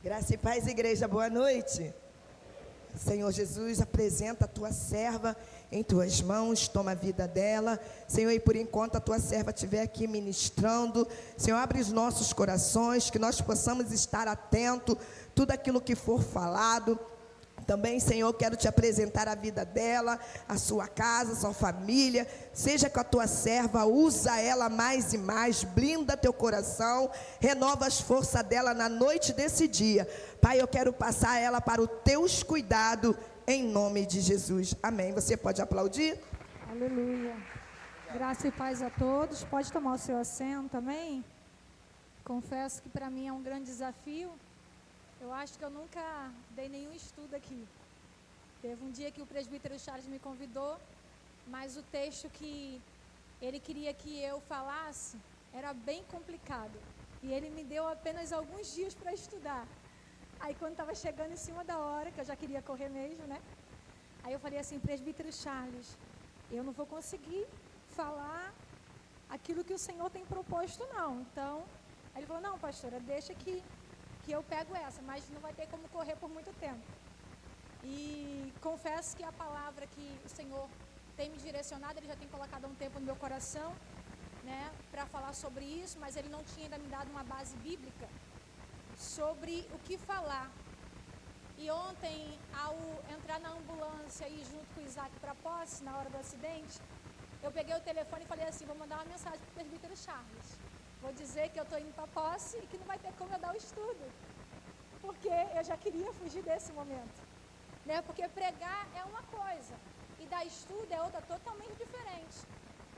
Graça e paz, igreja, boa noite. Senhor Jesus, apresenta a tua serva em tuas mãos, toma a vida dela. Senhor, e por enquanto a tua serva estiver aqui ministrando, Senhor, abre os nossos corações, que nós possamos estar atentos, tudo aquilo que for falado. Também, Senhor, quero te apresentar a vida dela, a sua casa, a sua família. Seja com a tua serva, usa ela mais e mais, blinda teu coração, renova as forças dela na noite desse dia. Pai, eu quero passar ela para os teus cuidados, em nome de Jesus. Amém. Você pode aplaudir? Aleluia. Graça e paz a todos. Pode tomar o seu assento, amém? Confesso que para mim é um grande desafio. Eu acho que eu nunca dei nenhum estudo aqui. Teve um dia que o presbítero Charles me convidou, mas o texto que ele queria que eu falasse era bem complicado. E ele me deu apenas alguns dias para estudar. Aí quando estava chegando em cima da hora, que eu já queria correr mesmo, né? Aí eu falei assim, presbítero Charles, eu não vou conseguir falar aquilo que o Senhor tem proposto não. Então, aí ele falou, não pastora, deixa que eu pego essa, mas não vai ter como correr por muito tempo. E confesso que a palavra que o Senhor tem me direcionado, Ele já tem colocado há um tempo no meu coração, né, para falar sobre isso, mas Ele não tinha ainda me dado uma base bíblica sobre o que falar. E ontem, ao entrar na ambulância e junto com o Isaac para Posse, na hora do acidente, eu peguei o telefone e falei assim, vou mandar uma mensagem para o presbítero Charles. Vou dizer que eu estou indo para Posse e que não vai ter como eu dar o estudo. Porque eu já queria fugir desse momento. Né? Porque pregar é uma coisa e dar estudo é outra totalmente diferente.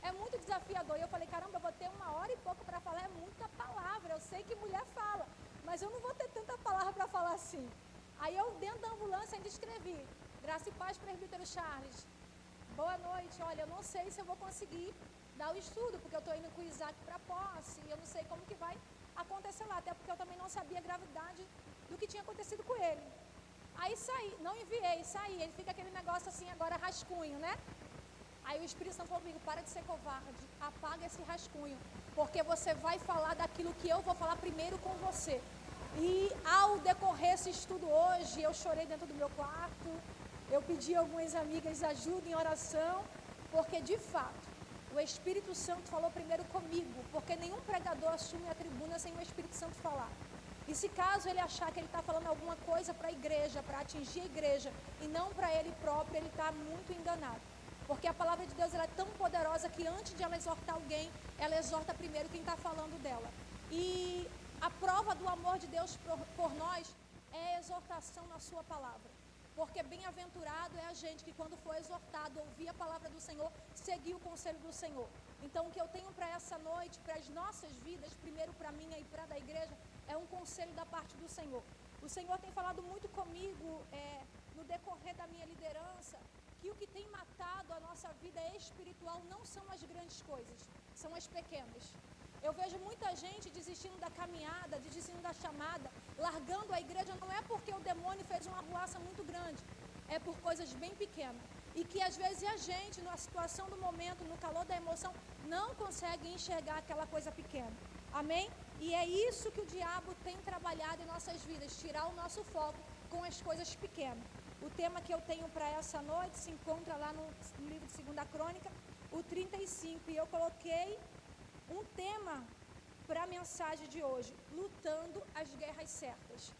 É muito desafiador. E eu falei, caramba, eu vou ter 1h e pouco para falar, é muita palavra. Eu sei que mulher fala, mas eu não vou ter tanta palavra para falar assim. Aí eu, dentro da ambulância, ainda escrevi, Graça e paz, presbítero Charles. Boa noite, olha, eu não sei se eu vou conseguir dar o estudo, porque eu estou indo com o Isaac para Posse, e eu não sei como que vai acontecer lá, até porque eu também não sabia a gravidade do que tinha acontecido com ele. Aí saí, não enviei, saí, ele fica aquele negócio assim, agora rascunho, né? Aí o Espírito Santo falou comigo, para de ser covarde, apaga esse rascunho, porque você vai falar daquilo que eu vou falar primeiro com você. E ao decorrer esse estudo hoje, eu chorei dentro do meu quarto, eu pedi a algumas amigas ajuda em oração, porque de fato, o Espírito Santo falou primeiro comigo, porque nenhum pregador assume a tribuna sem o Espírito Santo falar. E se caso ele achar que ele está falando alguma coisa para a igreja, para atingir a igreja, e não para ele próprio, ele está muito enganado. Porque a palavra de Deus ela é tão poderosa que antes de ela exortar alguém, ela exorta primeiro quem está falando dela. E a prova do amor de Deus por nós é a exortação na sua palavra. Porque bem-aventurado é a gente que quando for exortado, ouvir a palavra do Senhor, seguir o conselho do Senhor. Então o que eu tenho para essa noite, para as nossas vidas, primeiro para a minha e para a da igreja, é um conselho da parte do Senhor. O Senhor tem falado muito comigo no decorrer da minha liderança, que o que tem matado a nossa vida espiritual não são as grandes coisas, são as pequenas. Eu vejo muita gente desistindo da caminhada, desistindo da chamada, largando a igreja, não é porque o demônio fez uma arruaça muito grande, é por coisas bem pequenas. E que às vezes a gente, na situação do momento, no calor da emoção, não consegue enxergar aquela coisa pequena. Amém? E é isso que o diabo tem trabalhado em nossas vidas, tirar o nosso foco com as coisas pequenas. O tema que eu tenho para essa noite se encontra lá no livro de 2 Crônica, o 35, e eu coloquei um tema para a mensagem de hoje, lutando as guerras certas.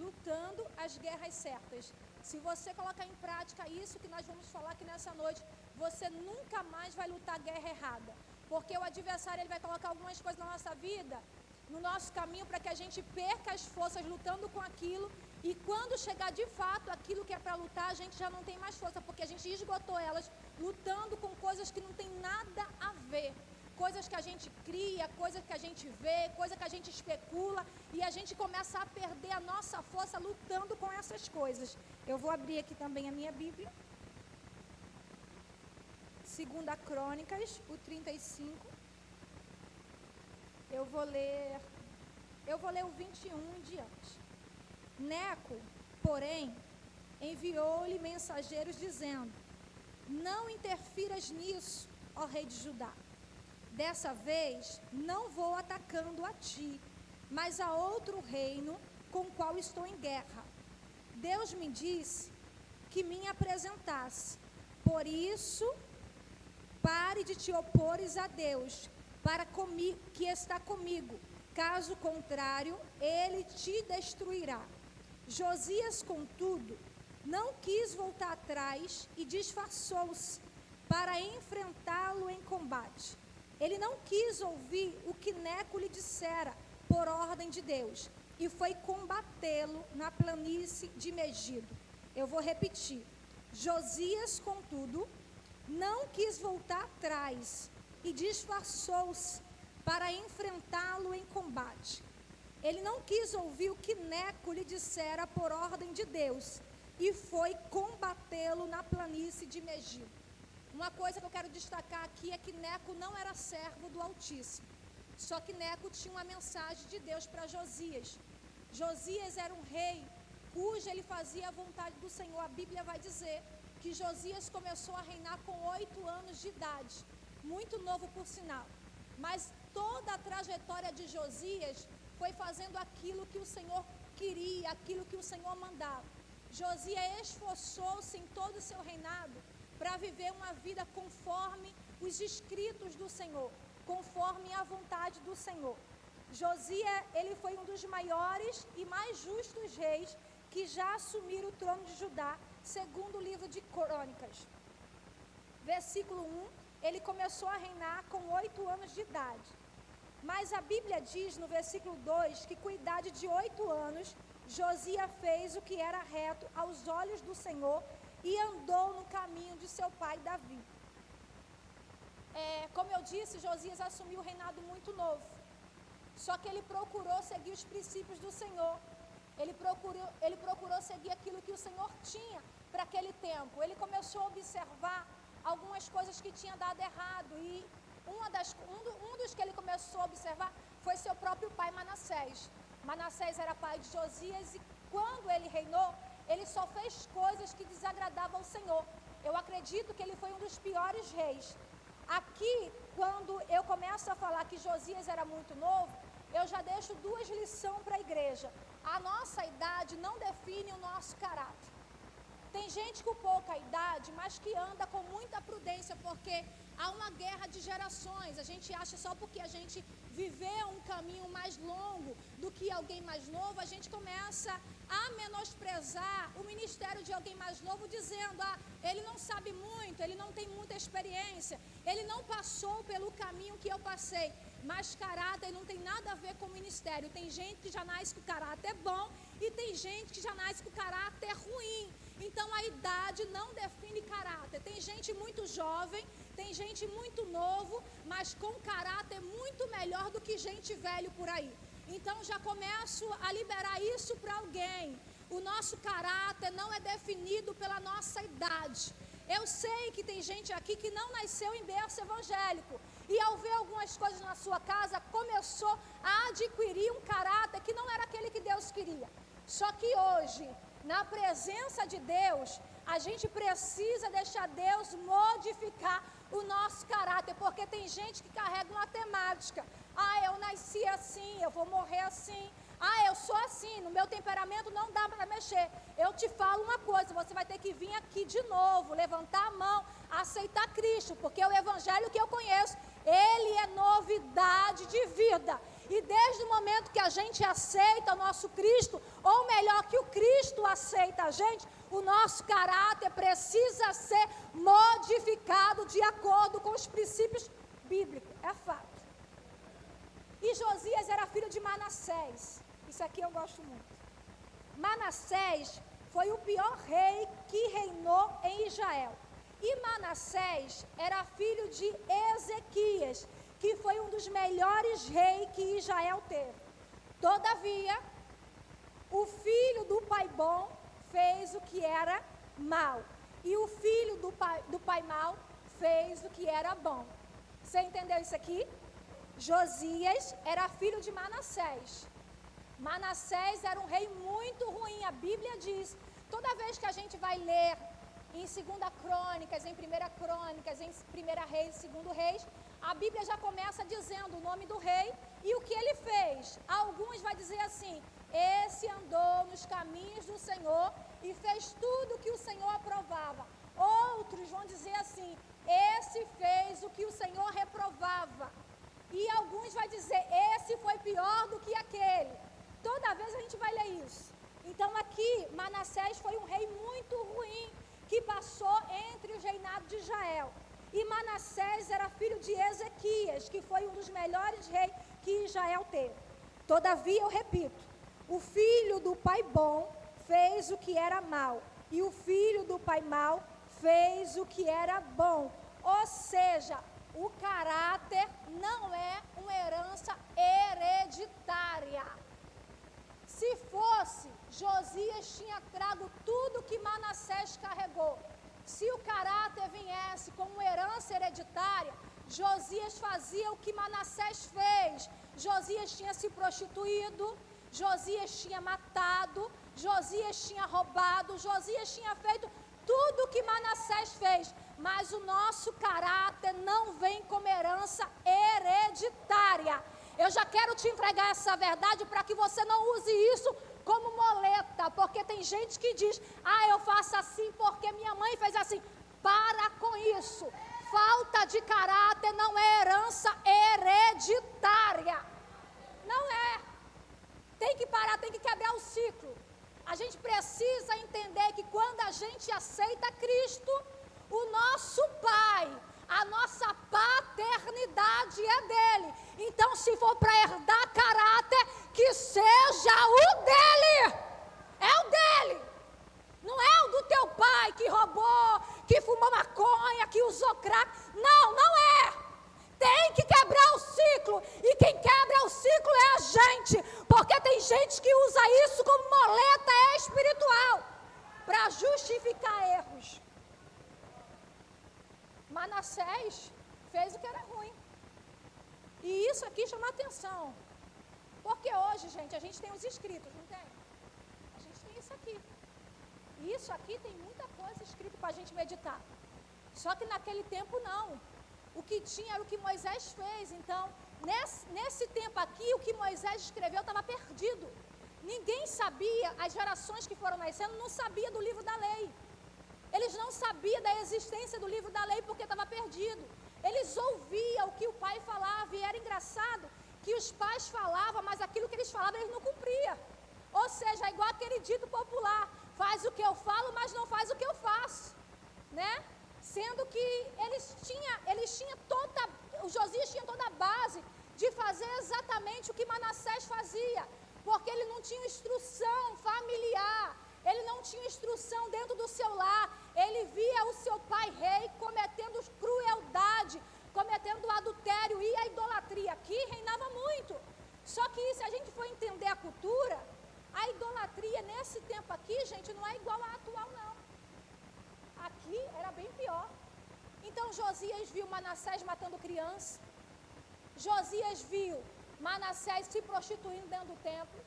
Lutando as guerras certas. Se você colocar em prática isso que nós vamos falar aqui nessa noite, você nunca mais vai lutar a guerra errada. Porque o adversário ele vai colocar algumas coisas na nossa vida, no nosso caminho, para que a gente perca as forças lutando com aquilo. E quando chegar de fato aquilo que é para lutar, a gente já não tem mais força, porque a gente esgotou elas lutando com coisas que não tem nada a ver. Coisas que a gente cria, coisas que a gente vê, coisas que a gente especula, e a gente começa a perder a nossa força lutando com essas coisas. Eu vou abrir aqui também a minha Bíblia. 2 Crônicas, o 35. Eu vou ler o 21 em diante. Neco, porém, enviou-lhe mensageiros dizendo, não interfiras nisso, ó rei de Judá. Dessa vez, não vou atacando a ti, mas a outro reino com o qual estou em guerra. Deus me disse que me apresentasse. Por isso, pare de te opores a Deus, que está comigo. Caso contrário, ele te destruirá. Josias, contudo, não quis voltar atrás e disfarçou-se para enfrentá-lo em combate. Ele não quis ouvir o que Neco lhe dissera por ordem de Deus e foi combatê-lo na planície de Megido. Eu vou repetir. Josias, contudo, não quis voltar atrás e disfarçou-se para enfrentá-lo em combate. Ele não quis ouvir o que Neco lhe dissera por ordem de Deus e foi combatê-lo na planície de Megido. Uma coisa que eu quero destacar aqui é que Neco não era servo do Altíssimo. Só que Neco tinha uma mensagem de Deus para Josias. Josias era um rei cuja ele fazia a vontade do Senhor. A Bíblia vai dizer que Josias começou a reinar com 8 anos de idade. Muito novo, por sinal. Mas toda a trajetória de Josias foi fazendo aquilo que o Senhor queria, aquilo que o Senhor mandava. Josias esforçou-se em todo o seu reinado para viver uma vida conforme os escritos do Senhor, conforme a vontade do Senhor. Josias, ele foi um dos maiores e mais justos reis que já assumiram o trono de Judá, segundo o livro de Crônicas. Versículo 1, ele começou a reinar com 8 anos de idade. Mas a Bíblia diz no versículo 2 que com a idade de 8 anos, Josias fez o que era reto aos olhos do Senhor e andou no caminho de seu pai Davi. Como eu disse, Josias assumiu o reinado muito novo. Só que ele procurou seguir os princípios do Senhor. Ele procurou seguir aquilo que o Senhor tinha para aquele tempo. Ele começou a observar algumas coisas que tinham dado errado. E um dos que ele começou a observar foi seu próprio pai Manassés. Manassés era pai de Josias e quando ele reinou, ele só fez coisas que desagradavam ao Senhor. Eu acredito que ele foi um dos piores reis. Aqui, quando eu começo a falar que Josias era muito novo, eu já deixo 2 lições para a igreja. A nossa idade não define o nosso caráter. Tem gente com pouca idade, mas que anda com muita prudência, porque há uma guerra de gerações. A gente acha só porque a gente viveu um caminho mais longo do que alguém mais novo, a gente começa a menosprezar o ministério de alguém mais novo, dizendo, ele não sabe muito, ele não tem muita experiência, ele não passou pelo caminho que eu passei. Mas caráter não tem nada a ver com o ministério. Tem gente que já nasce com caráter bom e tem gente que já nasce com caráter ruim. Então a idade não define caráter. Tem gente muito jovem, tem gente muito novo, mas com caráter muito melhor do que gente velho por aí. Então já começo a liberar isso para alguém. O nosso caráter não é definido pela nossa idade. Eu sei que tem gente aqui que não nasceu em berço evangélico e ao ver algumas coisas na sua casa, começou a adquirir um caráter que não era aquele que Deus queria. Só que hoje, na presença de Deus, a gente precisa deixar Deus modificar o nosso caráter, porque tem gente que carrega uma temática. Eu nasci assim, eu vou morrer assim. Eu sou assim, no meu temperamento não dá para mexer. Eu te falo uma coisa, você vai ter que vir aqui de novo, levantar a mão, aceitar Cristo, porque o evangelho que eu conheço, ele é novidade de vida. E desde o momento que a gente aceita o nosso Cristo, ou melhor, que o Cristo aceita a gente, o nosso caráter precisa ser modificado de acordo com os princípios bíblicos. É fato. E Josias era filho de Manassés. Isso aqui eu gosto muito. Manassés foi o pior rei que reinou em Israel. E Manassés era filho de Ezequias, que foi um dos melhores reis que Israel teve. Todavia, o filho do pai bom fez o que era mal. E o filho do pai mau fez o que era bom. Você entendeu isso aqui? Josias era filho de Manassés. Manassés era um rei muito ruim. A Bíblia diz, toda vez que a gente vai ler em 2 Crônicas, em 1 Crônicas, em 1 Reis, 2 Reis, a Bíblia já começa dizendo o nome do rei E o que ele fez? Alguns vai dizer assim: esse andou nos caminhos do Senhor e fez tudo o que o Senhor aprovava. Outros vão dizer assim: esse fez o que o Senhor reprovava. E alguns vai dizer: esse foi pior do que aquele. Toda vez a gente vai ler isso. Então aqui, Manassés foi um rei muito ruim, que passou entre os reinados de Israel. E Manassés era filho de Ezequias, que foi um dos melhores reis que Israel teve. Todavia, eu repito, o filho do pai bom fez o que era mal, e o filho do pai mau fez o que era bom. Ou seja, o caráter não é uma herança hereditária. Se fosse, Josias tinha trago tudo que Manassés carregou. Se o caráter viesse como herança hereditária, Josias fazia o que Manassés fez. Josias tinha se prostituído, Josias tinha matado, Josias tinha roubado, Josias tinha feito tudo o que Manassés fez. Mas o nosso caráter não vem como herança hereditária. Eu já quero te entregar essa verdade para que você não use isso como moleta, porque tem gente que diz: ah, eu faço assim porque minha mãe fez assim. Para com isso. Falta de caráter não é herança hereditária. Não é. Tem que parar, tem que quebrar o ciclo. A gente precisa entender que quando a gente aceita Cristo, o nosso Pai, a nossa paternidade é dele. Então, se for para herdar caráter, que seja o dele. É o dele. Não é o do teu pai que roubou, que fumou maconha, que usou crack. Não, não é. Tem que quebrar o ciclo. E quem quebra o ciclo é a gente. Porque tem gente que usa isso como moleta espiritual para justificar erros. Manassés fez o que era ruim. E isso aqui chama atenção. Porque hoje, gente, a gente tem os escritos, não tem? A gente tem isso aqui. E isso aqui tem muita coisa escrita para a gente meditar. Só que naquele tempo não. O que tinha era o que Moisés fez. Então, nesse tempo aqui, o que Moisés escreveu estava perdido. Ninguém sabia, as gerações que foram nascendo não sabiam do livro da lei. Eles não sabiam da existência do livro da lei porque estava perdido. Eles ouviam o que o pai falava e era engraçado que os pais falavam, mas aquilo que eles falavam eles não cumpriam. Ou seja, é igual aquele dito popular: faz o que eu falo, mas não faz o que eu faço, né? Sendo que o Josias tinha toda a base de fazer exatamente o que Manassés fazia, porque ele não tinha instrução familiar, ele não tinha instrução dentro do seu lar, ele via o seu pai rei cometendo crueldade, cometendo adultério e a idolatria. Aqui reinava muito. Só que se a gente for entender a cultura, a idolatria nesse tempo aqui, gente, não é igual à atual, não. Aqui era bem pior. Então Josias viu Manassés matando criança. Josias viu Manassés se prostituindo dentro do templo.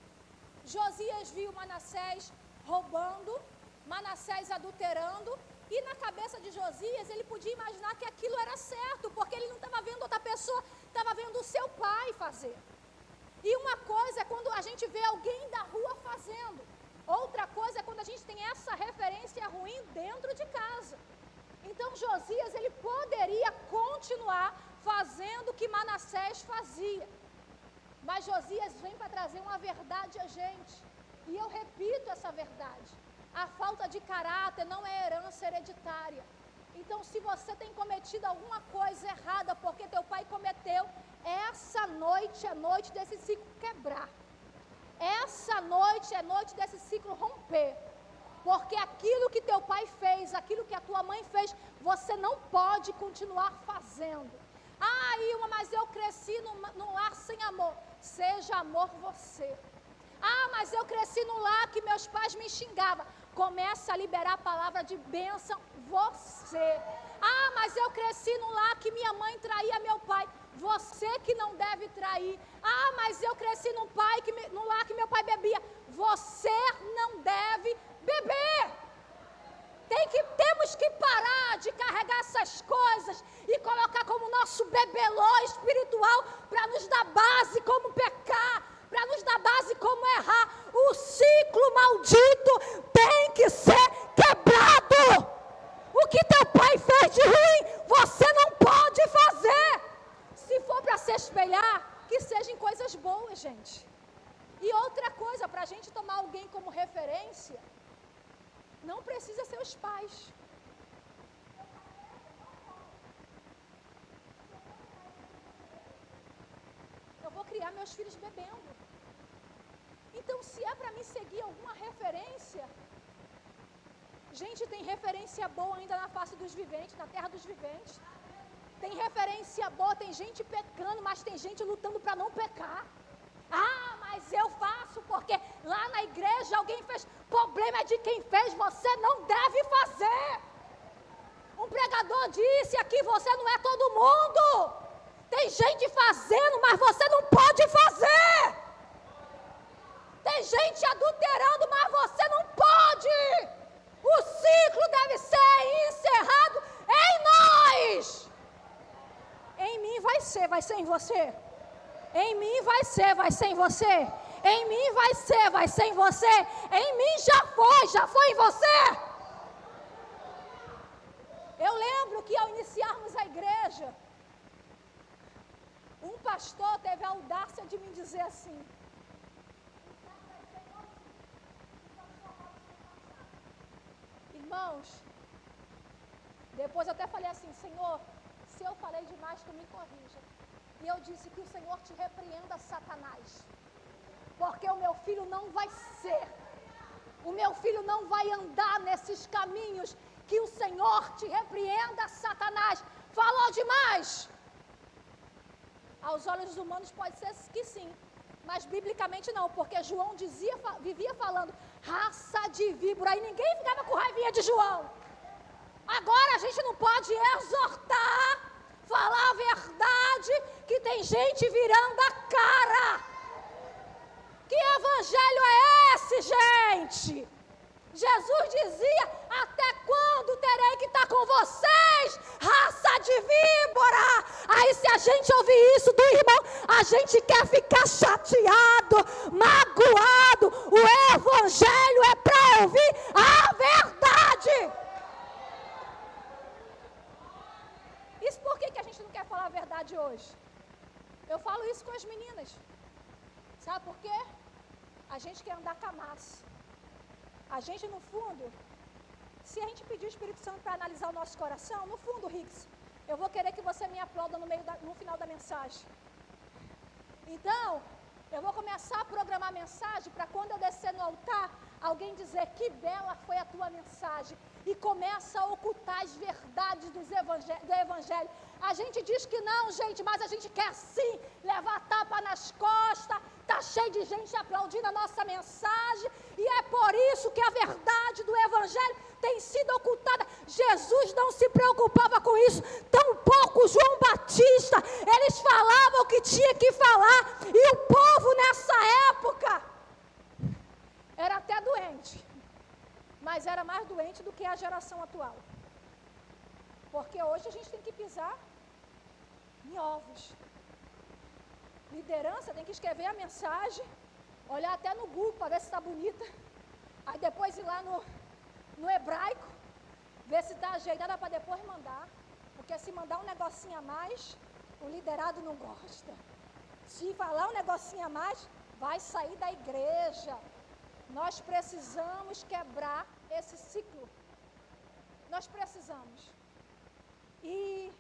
Josias viu Manassés roubando, Manassés adulterando. E na cabeça de Josias, ele podia imaginar que aquilo era certo, porque ele não estava vendo outra pessoa, estava vendo o seu pai fazer. E uma coisa é quando a gente vê alguém da rua fazendo. Outra coisa é quando a gente tem essa referência ruim dentro de casa. Então Josias, ele poderia continuar fazendo o que Manassés fazia. Mas Josias vem para trazer uma verdade a gente. E eu repito essa verdade. A falta de caráter não é herança hereditária. Então, se você tem cometido alguma coisa errada porque teu pai cometeu, essa noite é noite desse ciclo quebrar. Essa noite é noite desse ciclo romper. Porque aquilo que teu pai fez, aquilo que a tua mãe fez, você não pode continuar fazendo. Ah, Ilma, mas eu cresci num lar sem amor. Seja amor você. Ah, mas eu cresci num lar que meus pais me xingavam. Começa a liberar a palavra de bênção você. Ah, mas eu cresci num lar que minha mãe traía meu pai. Você que não deve trair. Ah, mas eu cresci num lar que meu pai bebia. Você não deve beber. Temos que parar de carregar essas coisas e colocar como nosso bebelô espiritual para para nos dar base como pecar, para nos dar base como errar. O ciclo maldito tem que ser quebrado. O que teu pai fez de ruim, você não pode fazer. Se for para se espelhar, que seja em coisas boas, gente. E outra coisa, para a gente tomar alguém como referência, não precisa ser os pais. Eu vou criar meus filhos bebendo. Então, se é para me seguir alguma referência, gente, tem referência boa ainda na face dos viventes, na terra dos viventes. Tem referência boa, tem gente pecando, mas tem gente lutando para não pecar. Ah, mas eu faço porque lá na igreja alguém fez. Problema é de quem fez, você não deve fazer. Um pregador disse aqui, você não é todo mundo. Tem gente fazendo, mas você não pode fazer. Tem gente adulterando, mas você não pode. O ciclo deve ser encerrado em nós. Em mim vai ser em você. Em mim vai ser em você. Em mim vai ser em você. Em mim já foi em você. Eu lembro que ao iniciarmos a igreja, um pastor teve a audácia de me dizer assim: irmãos, depois eu até falei assim: Senhor, se eu falei demais, tu me corrija. E eu disse que o Senhor te repreenda, Satanás, porque o meu filho não vai ser, o meu filho não vai andar nesses caminhos. Que o Senhor te repreenda, Satanás. Falou demais. Aos olhos humanos pode ser que sim, mas biblicamente não, porque João vivia falando raça de víbora, e ninguém ficava com raivinha de João. Agora a gente não pode exortar, falar a verdade, que tem gente virando a cara. Que evangelho é esse, gente? Jesus dizia: até quando terei que estar com vocês, raça de víbora? Aí se a gente ouvir isso do irmão, a gente quer ficar chateado, magoado. O evangelho é para ouvir a verdade. Isso por que a gente não quer falar a verdade hoje? Eu falo isso com as meninas. Sabe por quê? A gente quer andar com a massa. A gente, no fundo, se a gente pedir o Espírito Santo para analisar o nosso coração, no fundo, Rix, eu vou querer que você me aplauda no final da mensagem. Então, eu vou começar a programar a mensagem para quando eu descer no altar, alguém dizer: que bela foi a tua mensagem. E começa a ocultar as verdades do evangelho. A gente diz que não, gente, mas a gente quer sim levar tapa nas costas. Está cheio de gente aplaudindo a nossa mensagem. E é por isso que a verdade do evangelho tem sido ocultada. Jesus não se preocupava com isso. Tampouco João Batista. Eles falavam o que tinha que falar. E o povo nessa época era até doente. Mas era mais doente do que a geração atual. Porque hoje a gente tem que pisar em ovos. Liderança tem que escrever a mensagem, olhar até no Google para ver se está bonita. Aí depois ir lá no hebraico, ver se está ajeitada para depois mandar. Porque se mandar um negocinho a mais, o liderado não gosta. Se falar um negocinho a mais, vai sair da igreja. Nós precisamos quebrar esse ciclo. Nós precisamos. E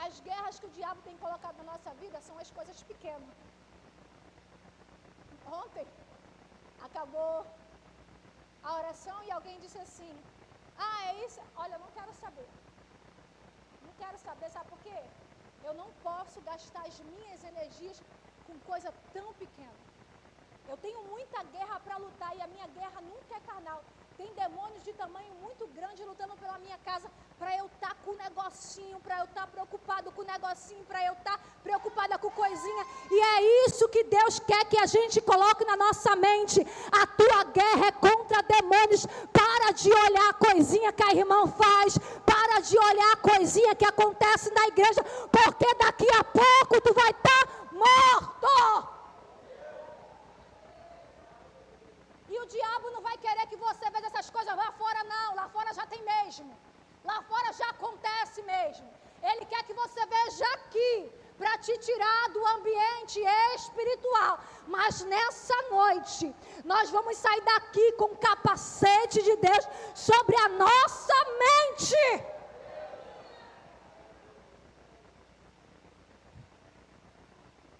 as guerras que o diabo tem colocado na nossa vida são as coisas pequenas. Ontem acabou a oração e alguém disse assim: ah, é isso? Olha, eu não quero saber. Não quero saber, sabe por quê? Eu não posso gastar as minhas energias com coisa tão pequena. Eu tenho muita guerra para lutar e a minha guerra nunca é carnal. Tem demônios de tamanho muito grande lutando pela minha casa para eu estar com o negocinho, para eu estar preocupado com o negocinho, para eu estar preocupada com coisinha. E é isso que Deus quer que a gente coloque na nossa mente. A tua guerra é contra demônios. Para de olhar a coisinha que a irmã faz. Para Para de olhar a coisinha que acontece na igreja, porque daqui a pouco tu vai estar morto. E o diabo não vai querer que você veja essas coisas lá fora, não. Lá fora já tem mesmo. Lá fora já acontece mesmo. Ele quer que você veja aqui, para te tirar do ambiente espiritual. Mas nessa noite, nós vamos sair daqui com o capacete de Deus sobre a nossa mente.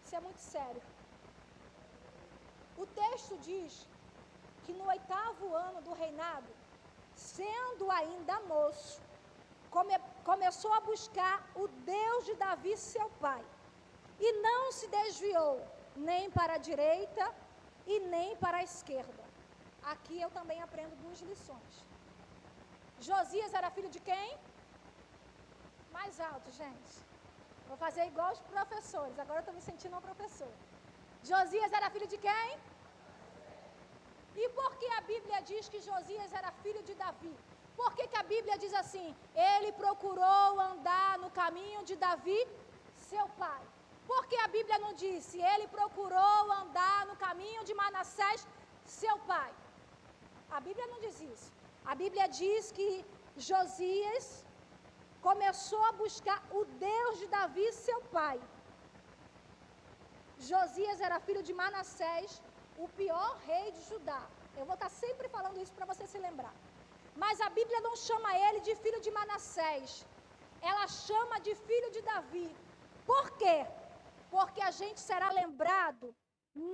Isso é muito sério. O texto diz que no 8º ano do reinado, sendo ainda moço, começou a buscar o Deus de Davi, seu pai, e não se desviou nem para a direita e nem para a esquerda. Aqui eu também aprendo 2 lições. Josias era filho de quem? Mais alto, gente. Vou fazer igual os professores, agora eu estou me sentindo uma professora. Josias era filho de quem? E por que a Bíblia diz que Josias era filho de Davi? Por que a Bíblia diz assim? Ele procurou andar no caminho de Davi, seu pai. Por que a Bíblia não disse? Ele procurou andar no caminho de Manassés, seu pai. A Bíblia não diz isso. A Bíblia diz que Josias começou a buscar o Deus de Davi, seu pai. Josias era filho de Manassés, o pior rei de Judá. Eu vou estar sempre falando isso para você se lembrar. Mas a Bíblia não chama ele de filho de Manassés. Ela chama de filho de Davi. Por quê? Porque a gente será lembrado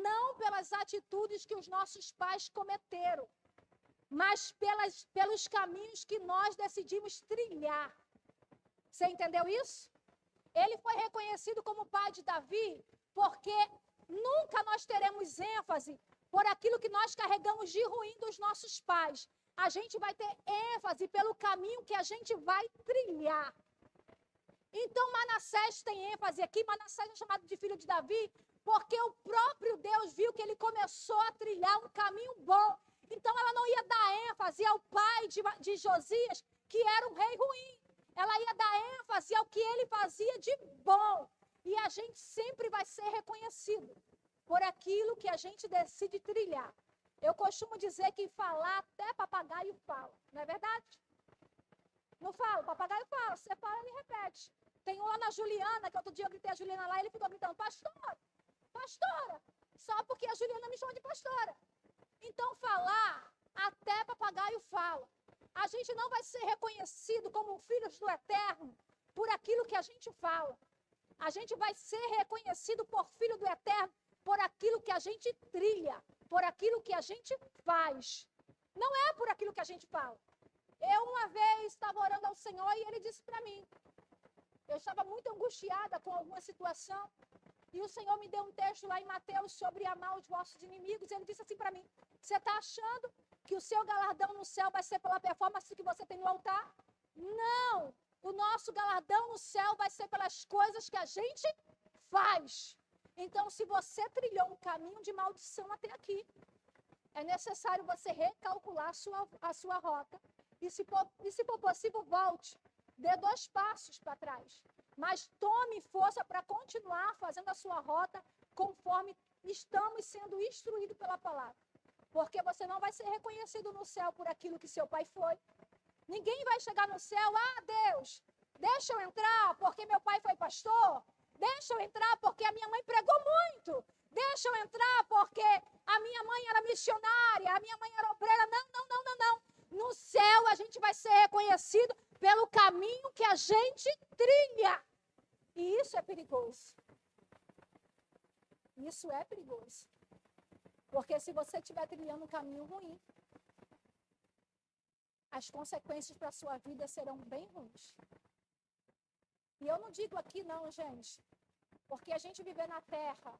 não pelas atitudes que os nossos pais cometeram, mas pelos caminhos que nós decidimos trilhar. Você entendeu isso? Ele foi reconhecido como pai de Davi porque nunca nós teremos ênfase por aquilo que nós carregamos de ruim dos nossos pais. A gente vai ter ênfase pelo caminho que a gente vai trilhar. Então Manassés tem ênfase aqui. Manassés é chamado de filho de Davi porque o próprio Deus viu que ele começou a trilhar um caminho bom. Então ela não ia dar ênfase ao pai de Josias, que era um rei ruim. Ela ia dar ênfase ao que ele fazia de bom. E a gente sempre vai ser reconhecido por aquilo que a gente decide trilhar. Eu costumo dizer que falar até papagaio fala, não é verdade? Não fala, papagaio fala, você fala, ele repete. Tem um lá na Juliana, que outro dia eu gritei a Juliana lá, ele ficou gritando, pastora, pastora, só porque a Juliana me chama de pastora. Então falar, até papagaio fala. A gente não vai ser reconhecido como filhos do Eterno por aquilo que a gente fala. A gente vai ser reconhecido por filho do Eterno por aquilo que a gente trilha, por aquilo que a gente faz. Não é por aquilo que a gente fala. Eu uma vez estava orando ao Senhor e Ele disse para mim, eu estava muito angustiada com alguma situação, e o Senhor me deu um texto lá em Mateus sobre amar os vossos inimigos, e Ele disse assim para mim, você está achando que o seu galardão no céu vai ser pela performance que você tem no altar? Não! O nosso galardão no céu vai ser pelas coisas que a gente faz. Então, se você trilhou um caminho de maldição até aqui, é necessário você recalcular a sua rota. E se for possível, volte. Dê 2 passos para trás. Mas tome força para continuar fazendo a sua rota conforme estamos sendo instruídos pela palavra. Porque você não vai ser reconhecido no céu por aquilo que seu pai foi. Ninguém vai chegar no céu, Deus, deixa eu entrar porque meu pai foi pastor. Deixa eu entrar porque a minha mãe pregou muito. Deixa eu entrar porque a minha mãe era missionária, a minha mãe era obreira. Não. No céu a gente vai ser reconhecido pelo caminho que a gente trilha. E isso é perigoso. Isso é perigoso. Porque se você estiver trilhando um caminho ruim, as consequências para a sua vida serão bem ruins. E eu não digo aqui não, gente, porque a gente viver na terra,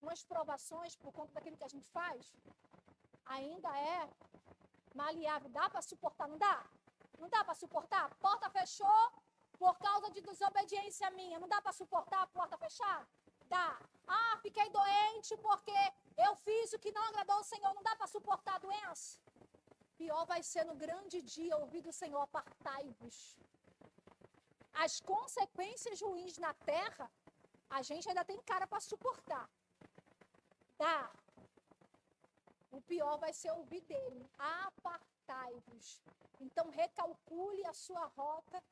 umas provações por conta daquilo que a gente faz, ainda é maleável. Dá para suportar, não dá? Não dá para suportar? A porta fechou por causa de desobediência minha. Não dá para suportar a porta fechada? Dá. Fiquei doente porque eu fiz o que não agradou ao Senhor. Não dá para suportar a doença? Pior vai ser no grande dia ouvir do Senhor: apartai-vos. As consequências ruins na terra, a gente ainda tem cara para suportar. Dá. O pior vai ser ouvir dele: apartai-vos. Então, recalcule a sua rota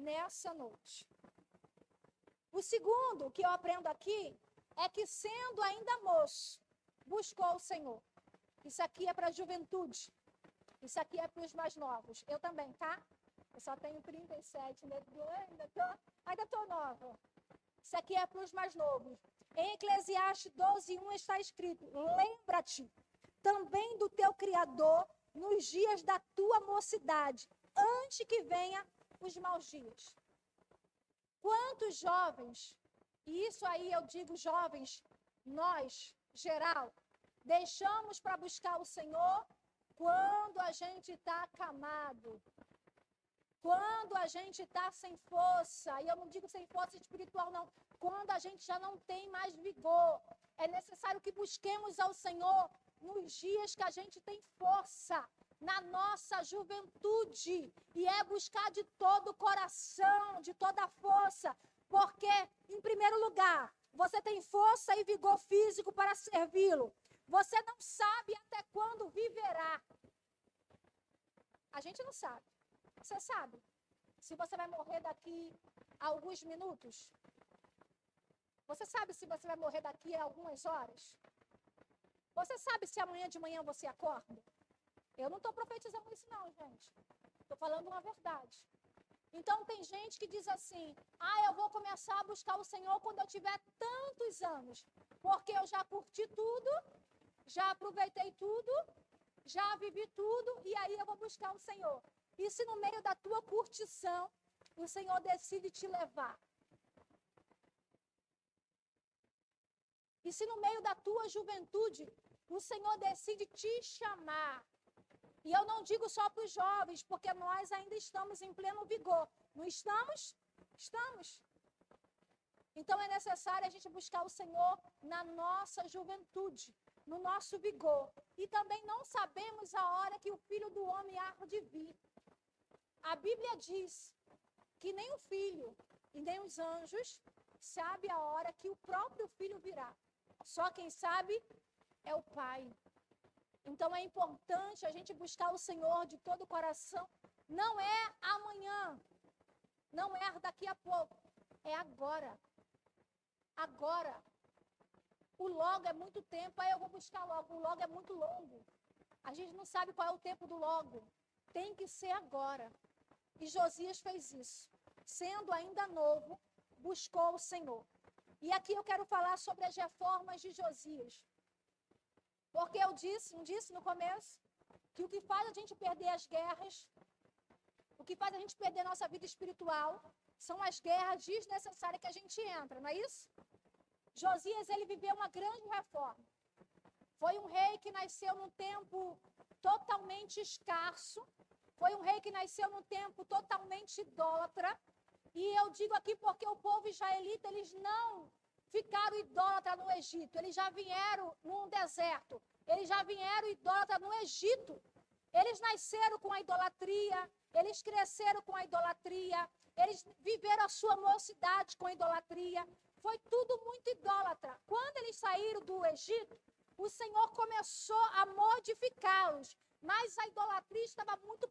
nessa noite. O segundo que eu aprendo aqui é que, sendo ainda moço, buscou o Senhor. Isso aqui é para a juventude. Isso aqui é para os mais novos. Eu também, tá? Eu só tenho 37, ainda estou nova. Isso aqui é para os mais novos. Em Eclesiastes 12:1 está escrito: lembra-te também do teu Criador nos dias da tua mocidade, antes que venha os maus dias. Quantos jovens, e isso aí eu digo jovens, nós, geral, deixamos para buscar o Senhor quando a gente está acamado, quando a gente está sem força, e eu não digo sem força espiritual não, quando a gente já não tem mais vigor. É necessário que busquemos ao Senhor nos dias que a gente tem força, na nossa juventude, e é buscar de todo o coração, de toda a força, porque, em primeiro lugar, você tem força e vigor físico para servi-lo. Você não sabe até quando viverá. A gente não sabe. Você sabe se você vai morrer daqui a alguns minutos? Você sabe se você vai morrer daqui a algumas horas? Você sabe se amanhã de manhã você acorda? Eu não estou profetizando isso não, gente. Estou falando uma verdade. Então, tem gente que diz assim: eu vou começar a buscar o Senhor quando eu tiver tantos anos, porque eu já curti tudo, já aproveitei tudo, já vivi tudo, e aí eu vou buscar o Senhor. E se no meio da tua curtição, o Senhor decide te levar? E se no meio da tua juventude, o Senhor decide te chamar? E eu não digo só para os jovens, porque nós ainda estamos em pleno vigor. Não estamos? Estamos. Então é necessário a gente buscar o Senhor na nossa juventude, no nosso vigor. E também não sabemos a hora que o Filho do Homem há de vir. A Bíblia diz que nem o Filho e nem os anjos sabem a hora que o próprio Filho virá. Só quem sabe é o Pai. Então é importante a gente buscar o Senhor de todo o coração. Não é amanhã, não é daqui a pouco, é agora. Agora. O logo é muito tempo, aí eu vou buscar logo. O logo é muito longo. A gente não sabe qual é o tempo do logo. Tem que ser agora. E Josias fez isso. Sendo ainda novo, buscou o Senhor. E aqui eu quero falar sobre as reformas de Josias. Porque eu disse no começo, que o que faz a gente perder as guerras, o que faz a gente perder a nossa vida espiritual, são as guerras desnecessárias que a gente entra, não é isso? Josias, ele viveu uma grande reforma. Foi um rei que nasceu num tempo totalmente escasso, foi um rei que nasceu num tempo totalmente idólatra, e eu digo aqui porque o povo israelita, eles não ficaram idólatras no Egito, eles já vieram num deserto, eles já vieram idólatras no Egito. Eles nasceram com a idolatria, eles cresceram com a idolatria, eles viveram a sua mocidade com a idolatria, foi tudo muito idólatra. Quando eles saíram do Egito, o Senhor começou a modificá-los, mas a idolatria estava muito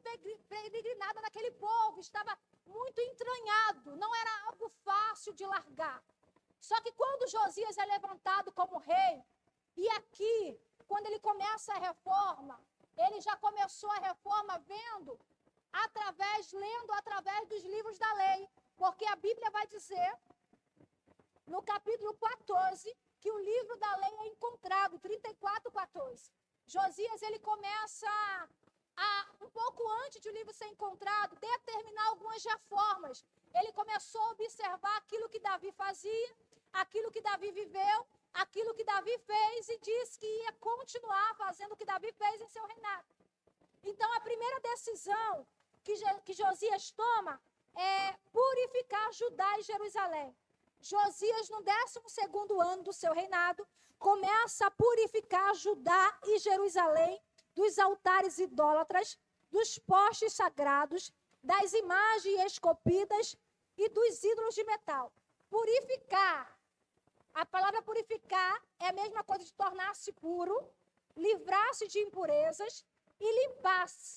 peregrinada naquele povo, estava muito entranhado, não era algo fácil de largar. Só que quando Josias é levantado como rei, e aqui, quando ele começa a reforma, ele já começou a reforma lendo através dos livros da lei, porque a Bíblia vai dizer, no capítulo 14, que o livro da lei é encontrado, 34:14. Josias, ele começa um pouco antes de o livro ser encontrado, determinar algumas reformas. Ele começou a observar aquilo que Davi fazia, aquilo que Davi viveu, aquilo que Davi fez, e disse que ia continuar fazendo o que Davi fez em seu reinado. Então, a primeira decisão que Josias toma é purificar Judá e Jerusalém. Josias, no 12º ano do seu reinado, começa a purificar Judá e Jerusalém dos altares idólatras, dos postes sagrados, das imagens esculpidas e dos ídolos de metal. Purificar. A palavra purificar é a mesma coisa de tornar-se puro, livrar-se de impurezas e limpar-se.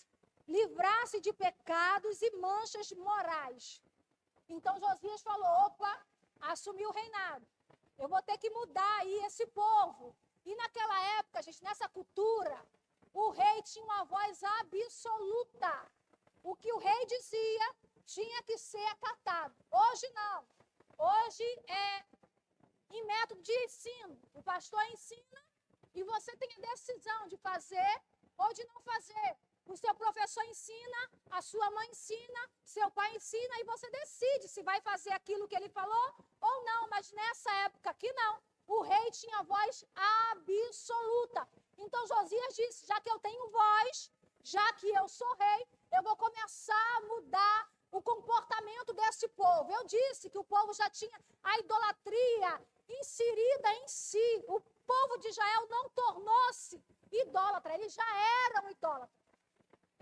Livrar-se de pecados e manchas morais. Então Josias falou, opa, assumiu o reinado. Eu vou ter que mudar aí esse povo. E naquela época, gente, nessa cultura, o rei tinha uma voz absoluta. O que o rei dizia tinha que ser acatado. Hoje não. Hoje é em método de ensino. O pastor ensina e você tem a decisão de fazer ou de não fazer. O seu professor ensina, a sua mãe ensina, seu pai ensina e você decide se vai fazer aquilo que ele falou ou não. Mas nessa época aqui não. O rei tinha voz absoluta. Então Josias disse, já que eu tenho voz, já que eu sou rei, eu vou começar a mudar o comportamento desse povo. Eu disse que o povo já tinha a idolatria inserida em si. O povo de Israel não tornou-se idólatra, eles já eram idólatras.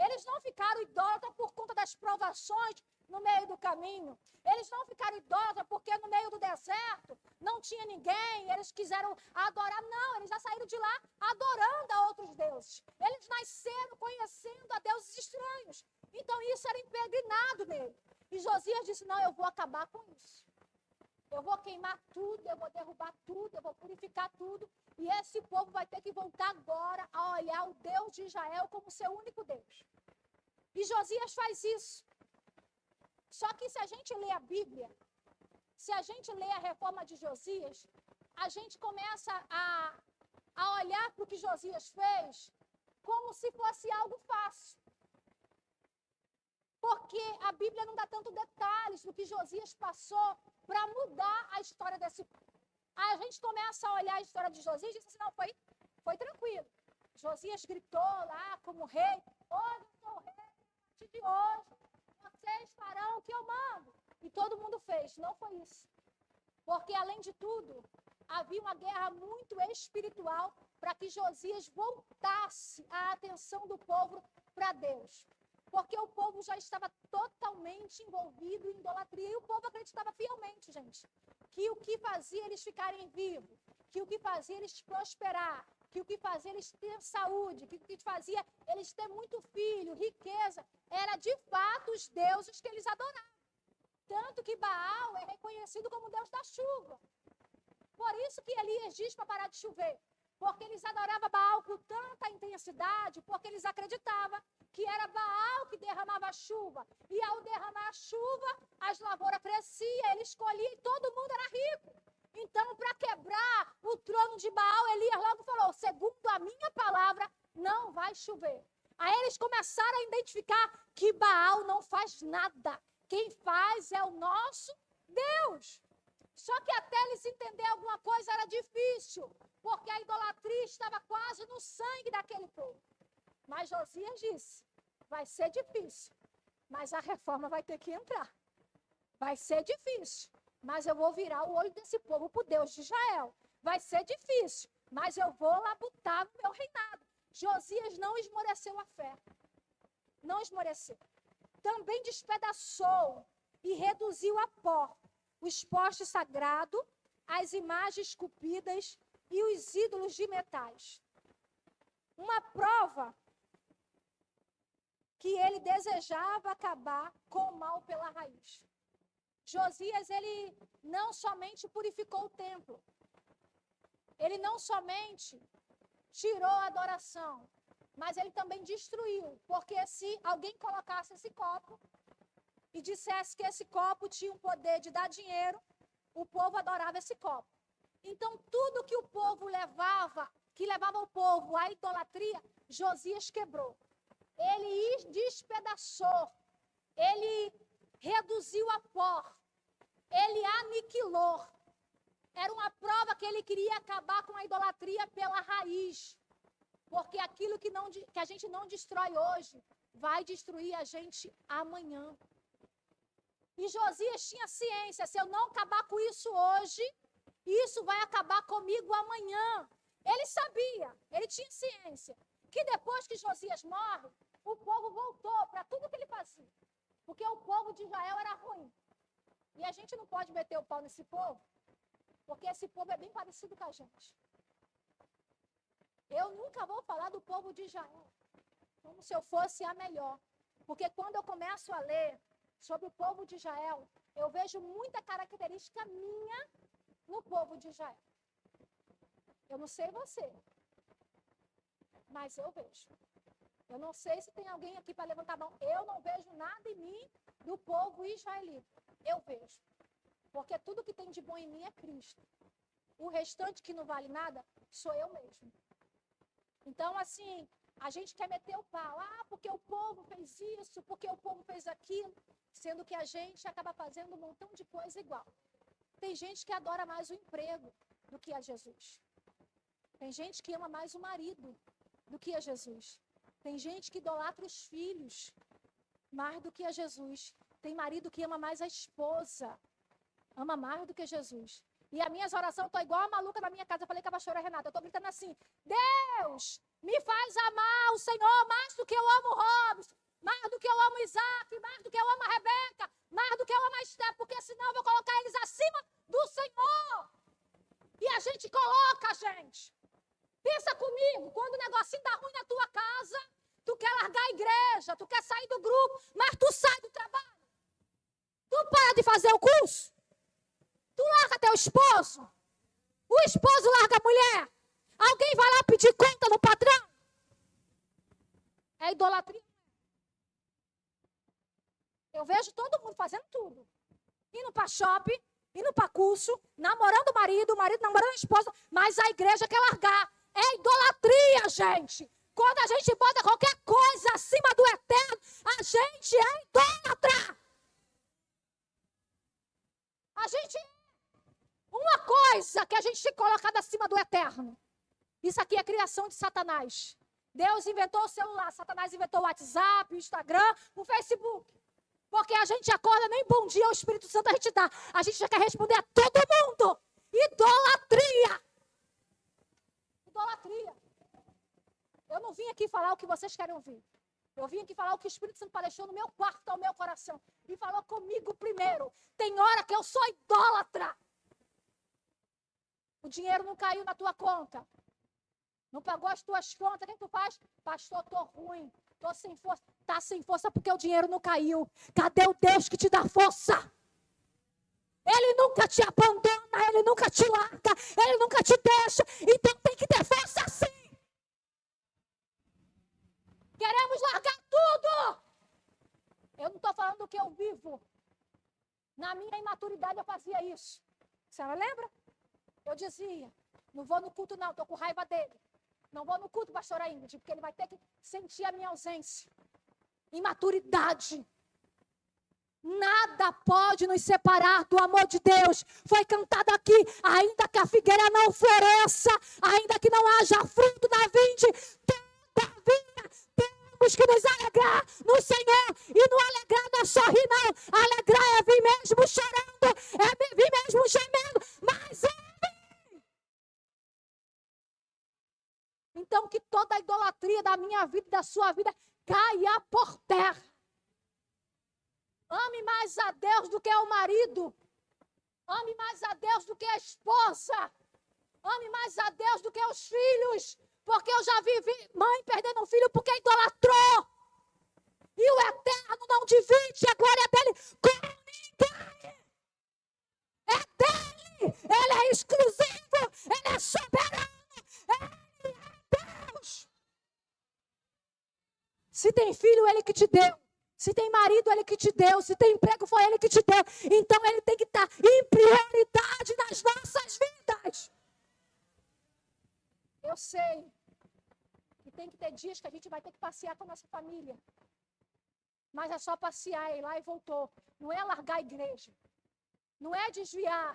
Eles não ficaram idólatras por conta das provações no meio do caminho. Eles não ficaram idólatras porque no meio do deserto não tinha ninguém, eles quiseram adorar. Não, eles já saíram de lá adorando a outros deuses. Eles nasceram conhecendo a deuses estranhos. Então isso era impregnado nele. E Josias disse, não, eu vou acabar com isso. Eu vou queimar tudo, eu vou derrubar tudo, eu vou purificar tudo. E esse povo vai ter que voltar agora a olhar o Deus de Israel como seu único Deus. E Josias faz isso. Só que se a gente lê a Bíblia, se a gente lê a reforma de Josias, a gente começa a olhar para o que Josias fez como se fosse algo fácil. Porque a Bíblia não dá tanto detalhes do que Josias passou para mudar a história desse povo. A gente começa a olhar a história de Josias e diz assim, não, foi tranquilo. Josias gritou lá como rei, hoje eu sou rei, a partir de hoje, vocês farão o que eu mando. E todo mundo fez, não foi isso. Porque além de tudo, havia uma guerra muito espiritual para que Josias voltasse a atenção do povo para Deus. Porque o povo já estava totalmente envolvido em idolatria. E o povo acreditava fielmente, gente, que o que fazia eles ficarem vivos, que o que fazia eles prosperar, que o que fazia eles ter saúde, que o que fazia eles ter muito filho, riqueza, era de fato os deuses que eles adoravam. Tanto que Baal é reconhecido como Deus da chuva. Por isso que Elias diz para parar de chover. Porque eles adoravam Baal com tanta intensidade, porque eles acreditavam que era Baal que derramava a chuva. E ao derramar a chuva, as lavouras cresciam, ele escolhia e todo mundo era rico. Então, para quebrar o trono de Baal, Elias logo falou, segundo a minha palavra, não vai chover. Aí eles começaram a identificar que Baal não faz nada. Quem faz é o nosso Deus. Só que até eles entenderem alguma coisa era difícil, porque a idolatria estava quase no sangue daquele povo. Mas Josias disse, vai ser difícil, mas a reforma vai ter que entrar. Vai ser difícil, mas eu vou virar o olho desse povo para o Deus de Israel. Vai ser difícil, mas eu vou labutar no meu reinado. Josias não esmoreceu a fé. Não esmoreceu. Também despedaçou e reduziu a pó os postes sagrados, as imagens esculpidas e os ídolos de metais. Uma prova que ele desejava acabar com o mal pela raiz. Josias, ele não somente purificou o templo, ele não somente tirou a adoração, mas ele também destruiu, porque se alguém colocasse esse copo e dissesse que esse copo tinha o poder de dar dinheiro, o povo adorava esse copo. Então, tudo que o povo levava, que levava o povo à idolatria, Josias quebrou. Ele despedaçou, ele reduziu a pó, ele aniquilou. Era uma prova que ele queria acabar com a idolatria pela raiz. Porque aquilo que a gente não destrói hoje, vai destruir a gente amanhã. E Josias tinha ciência, se eu não acabar com isso hoje, isso vai acabar comigo amanhã. Ele sabia, ele tinha ciência, que depois que Josias morre, o povo voltou para tudo que ele fazia. Porque o povo de Israel era ruim. E a gente não pode meter o pau nesse povo, porque esse povo é bem parecido com a gente. Eu nunca vou falar do povo de Israel como se eu fosse a melhor. Porque quando eu começo a ler sobre o povo de Israel, eu vejo muita característica minha no povo de Israel. Eu não sei você, mas eu vejo. Eu não sei se tem alguém aqui para levantar a mão. Eu não vejo nada em mim do povo israelita. Eu vejo. Porque tudo que tem de bom em mim é Cristo. O restante que não vale nada, sou eu mesmo. Então, assim, a gente quer meter o pau. Ah, porque o povo fez isso, porque o povo fez aquilo. Sendo que a gente acaba fazendo um montão de coisa igual. Tem gente que adora mais o emprego do que a Jesus. Tem gente que ama mais o marido do que a Jesus. Tem gente que idolatra os filhos mais do que a Jesus. Tem marido que ama mais a esposa. Ama mais do que Jesus. E as minhas orações, eu estou igual a maluca na minha casa. Eu falei com a pastora Renata, eu estou gritando assim: Deus, me faz amar o Senhor mais do que eu amo o Robson, mais do que eu amo Isaac, mais do que eu amo a Rebeca, mais do que eu amo a Esther, porque senão eu vou colocar eles acima do Senhor. E a gente coloca, gente. Pensa comigo, quando o negocinho tá ruim na tua casa, tu quer largar a igreja, tu quer sair do grupo, mas tu sai do trabalho. Tu para de fazer o curso. Tu larga teu esposo. O esposo larga a mulher. Alguém vai lá pedir conta no patrão. É idolatria. Eu vejo todo mundo fazendo tudo. Indo para shopping, indo para curso, namorando o marido namorando a esposa, mas a igreja quer largar. É idolatria, gente. Quando a gente bota qualquer coisa acima do eterno, a gente é idólatra. A gente... Uma coisa que a gente tem colocado acima do eterno. Isso aqui é criação de Satanás. Deus inventou o celular, Satanás inventou o WhatsApp, o Instagram, o Facebook. Porque a gente acorda, nem bom dia ao Espírito Santo a gente dá. A gente já quer responder a todo mundo. Idolatria. Idolatria. Eu não vim aqui falar o que vocês querem ouvir. Eu vim aqui falar o que o Espírito Santo deixou no meu quarto, ao meu coração. E falou comigo primeiro. Tem hora que eu sou idólatra. O dinheiro não caiu na tua conta. Não pagou as tuas contas. O que tu faz? Pastor, tô ruim. Tô sem força. Tá sem força porque o dinheiro não caiu. Cadê o Deus que te dá força? Ele nunca te abandona. Ele nunca te larga. Ele nunca te deixa. Então tem que ter força sim. Queremos largar tudo. Eu não estou falando do que eu vivo. Na minha imaturidade eu fazia isso. A senhora lembra? Eu dizia, não vou no culto não, estou com raiva dele. Não vou no culto, pastora Ingrid, porque ele vai ter que sentir a minha ausência. Imaturidade. Nada pode nos separar do amor de Deus. Foi cantado aqui, ainda que a figueira não floresça, ainda que não haja fruto na vinde, todavia temos que nos alegrar no Senhor. E não alegrar não é só rir não. Alegrar é vir mesmo chorando, é vir mesmo gemendo, mas é. Então, que toda a idolatria da minha vida e da sua vida caia por terra. Ame mais a Deus do que o marido. Ame mais a Deus do que a esposa. Ame mais a Deus do que os filhos. Porque eu já vi mãe perdendo um filho porque idolatrou. E o eterno não divide a glória dele com ninguém. É dele. Ele é exclusivo. Ele é soberano. Ele é Deus. Se tem filho, ele que te deu. Se tem marido, ele que te deu. Se tem emprego, foi ele que te deu. Então, ele tem que estar em prioridade nas nossas vidas. Eu sei que tem que ter dias que a gente vai ter que passear com a nossa família. Mas é só passear, ir lá e voltou. Não é largar a igreja. Não é desviar.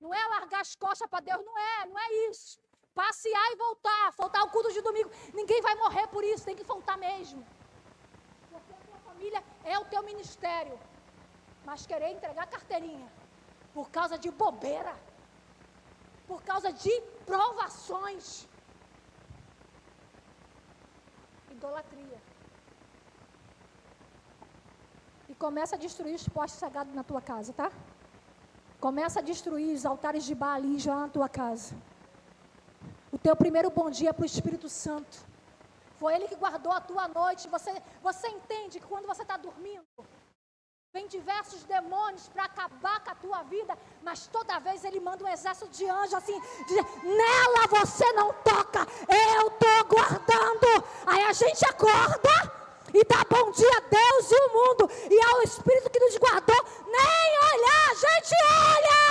Não é largar as costas para Deus. Não é isso. Passear e voltar. Faltar o culto de domingo. Ninguém vai morrer por isso. Tem que faltar mesmo. Porque a tua família é o teu ministério. Mas querer entregar carteirinha por causa de bobeira. Por causa de provações. Idolatria. começa a destruir os postes sagrados na tua casa, tá? Começa a destruir os altares de Baali já na tua casa. O teu primeiro bom dia é para o Espírito Santo. Foi Ele que guardou a tua noite. Você entende que quando você está dormindo, vem diversos demônios para acabar com a tua vida, mas toda vez Ele manda um exército de anjos assim, nela você não toca, eu estou guardando. Aí a gente acorda e dá bom dia a Deus e o mundo, e ao Espírito que nos guardou, nem olhar, a gente olha.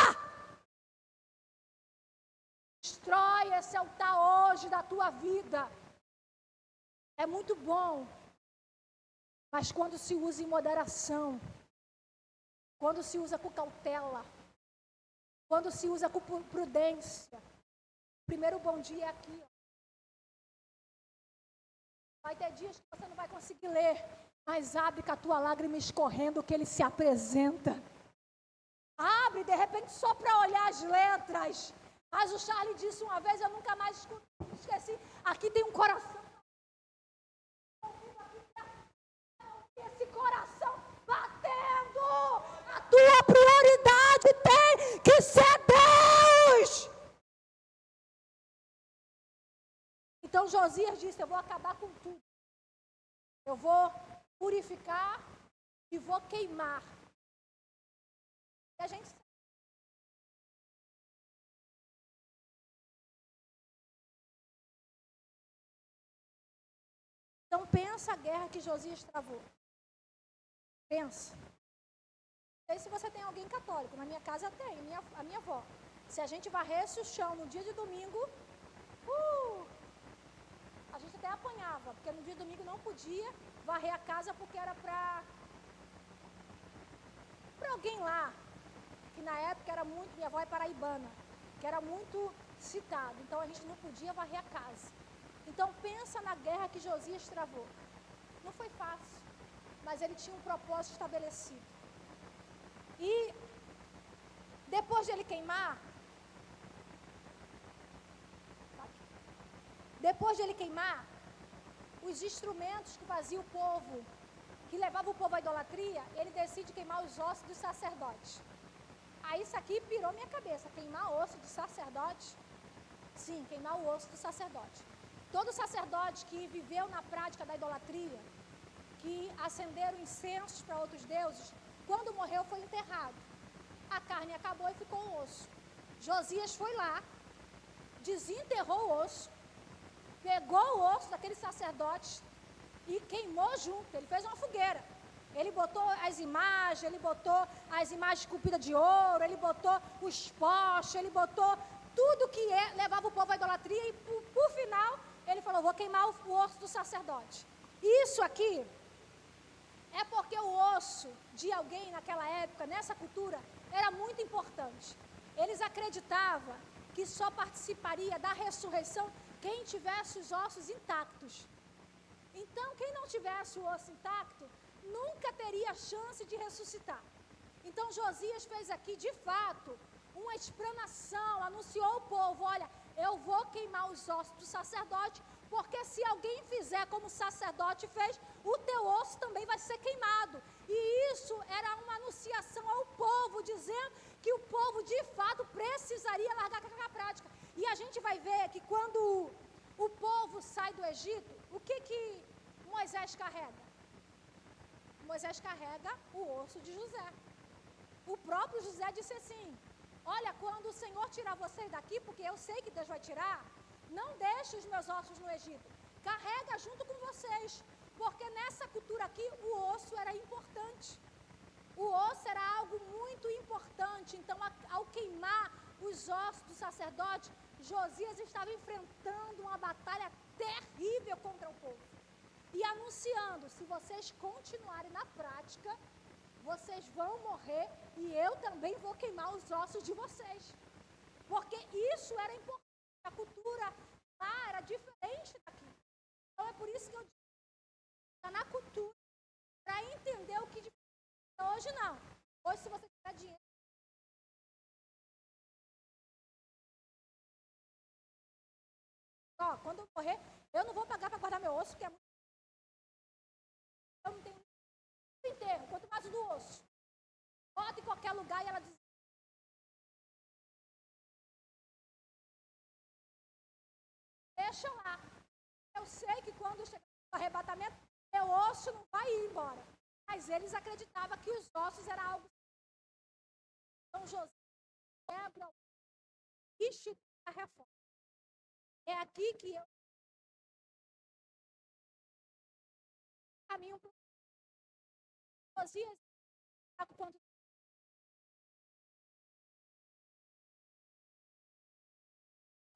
Destrói esse altar hoje da tua vida. É muito bom, mas quando se usa em moderação, quando se usa com cautela, quando se usa com prudência, o primeiro bom dia é aqui. Vai ter dias que você não vai conseguir ler, mas abre com a tua lágrima escorrendo que Ele se apresenta. Abre, de repente, só para olhar as letras. Mas o Charlie disse uma vez, eu nunca mais esqueci, aqui tem um coração. Esse coração batendo, a tua prioridade tem que ser Deus. Então Josias disse, eu vou acabar com tudo. Eu vou purificar e vou queimar. E a gente sabe. Então pensa a guerra que Josias travou. Pensa. Não sei se você tem alguém católico. Na minha casa tem, a minha avó. Se a gente varresse o chão no dia de domingo, a gente até apanhava, porque no dia de domingo não podia varrer a casa porque era para alguém lá, que na época era muito, minha avó é paraibana, que era muito citado, então a gente não podia varrer a casa. Então pensa na guerra que Josias travou. Não foi fácil, mas ele tinha um propósito estabelecido. E depois de ele queimar, os instrumentos que faziam o povo, que levavam o povo à idolatria, ele decide queimar os ossos dos sacerdotes. Aí isso aqui pirou minha cabeça, queimar osso de sacerdote. Sim, queimar o osso do sacerdote. Todo sacerdote que viveu na prática da idolatria, que acenderam incensos para outros deuses, quando morreu foi enterrado. A carne acabou e ficou o osso. Josias foi lá, desenterrou o osso, pegou o osso daquele sacerdote e queimou junto. Ele fez uma fogueira. Ele botou as imagens esculpidas de ouro, ele botou os postes, ele botou tudo que levava o povo à idolatria e, por final, ele falou, vou queimar o osso do sacerdote. Isso aqui é porque o osso de alguém naquela época, nessa cultura, era muito importante. Eles acreditavam que só participaria da ressurreição quem tivesse os ossos intactos. Então, quem não tivesse o osso intacto, nunca teria chance de ressuscitar. Então, Josias fez aqui, de fato, uma explanação, anunciou ao povo, olha, eu vou queimar os ossos do sacerdote, porque se alguém fizer como o sacerdote fez, o teu osso também vai ser queimado. E isso era uma anunciação ao povo, dizendo que o povo, de fato, precisaria largar a prática. E a gente vai ver que quando o povo sai do Egito, o que Moisés carrega? Moisés carrega o osso de José. O próprio José disse assim, olha, quando o Senhor tirar vocês daqui, porque eu sei que Deus vai tirar, não deixe os meus ossos no Egito. Carrega junto com vocês, porque nessa cultura aqui o osso era importante. O osso era algo muito importante. Então, ao queimar os ossos do sacerdote, Josias estava enfrentando uma batalha terrível contra o povo. E anunciando, se vocês continuarem na prática, vocês vão morrer e eu também vou queimar os ossos de vocês. Porque isso era importante. A cultura lá era diferente daqui. Então é por isso que eu digo, está na cultura, para entender o que de hoje não. Hoje, se você tiver dinheiro, quando eu morrer, eu não vou pagar para guardar meu osso, porque é muito... Eu não tenho enterro, quanto mais o do osso. Bota em qualquer lugar e ela diz: deixa lá. Eu sei que quando chegar o arrebatamento, meu osso não vai ir embora. Mas eles acreditavam que os ossos eram algo. Então José quebra e institui a reforma. É aqui que eu caminho para Josias.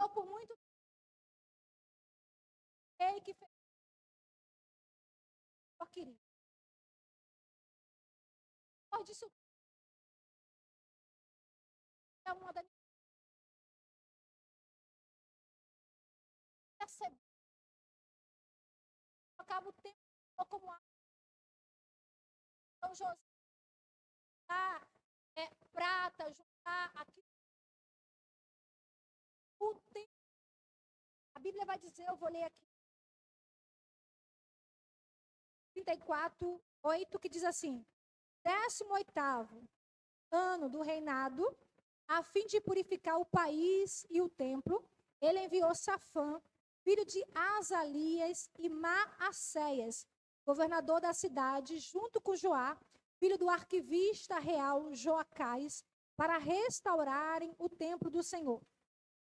Eu por muito tempo que fez o que eu queria. Depois disso, é uma das perceber. Eu acabo o tempo como a então José prata, juntar aqui. O tempo. A Bíblia vai dizer, eu vou ler aqui. 34:8, que diz assim: 18º ano do reinado, a fim de purificar o país e o templo, ele enviou Safã, filho de Azalias e Maacéias, governador da cidade, junto com Joá, filho do arquivista real Joacás, para restaurarem o templo do Senhor.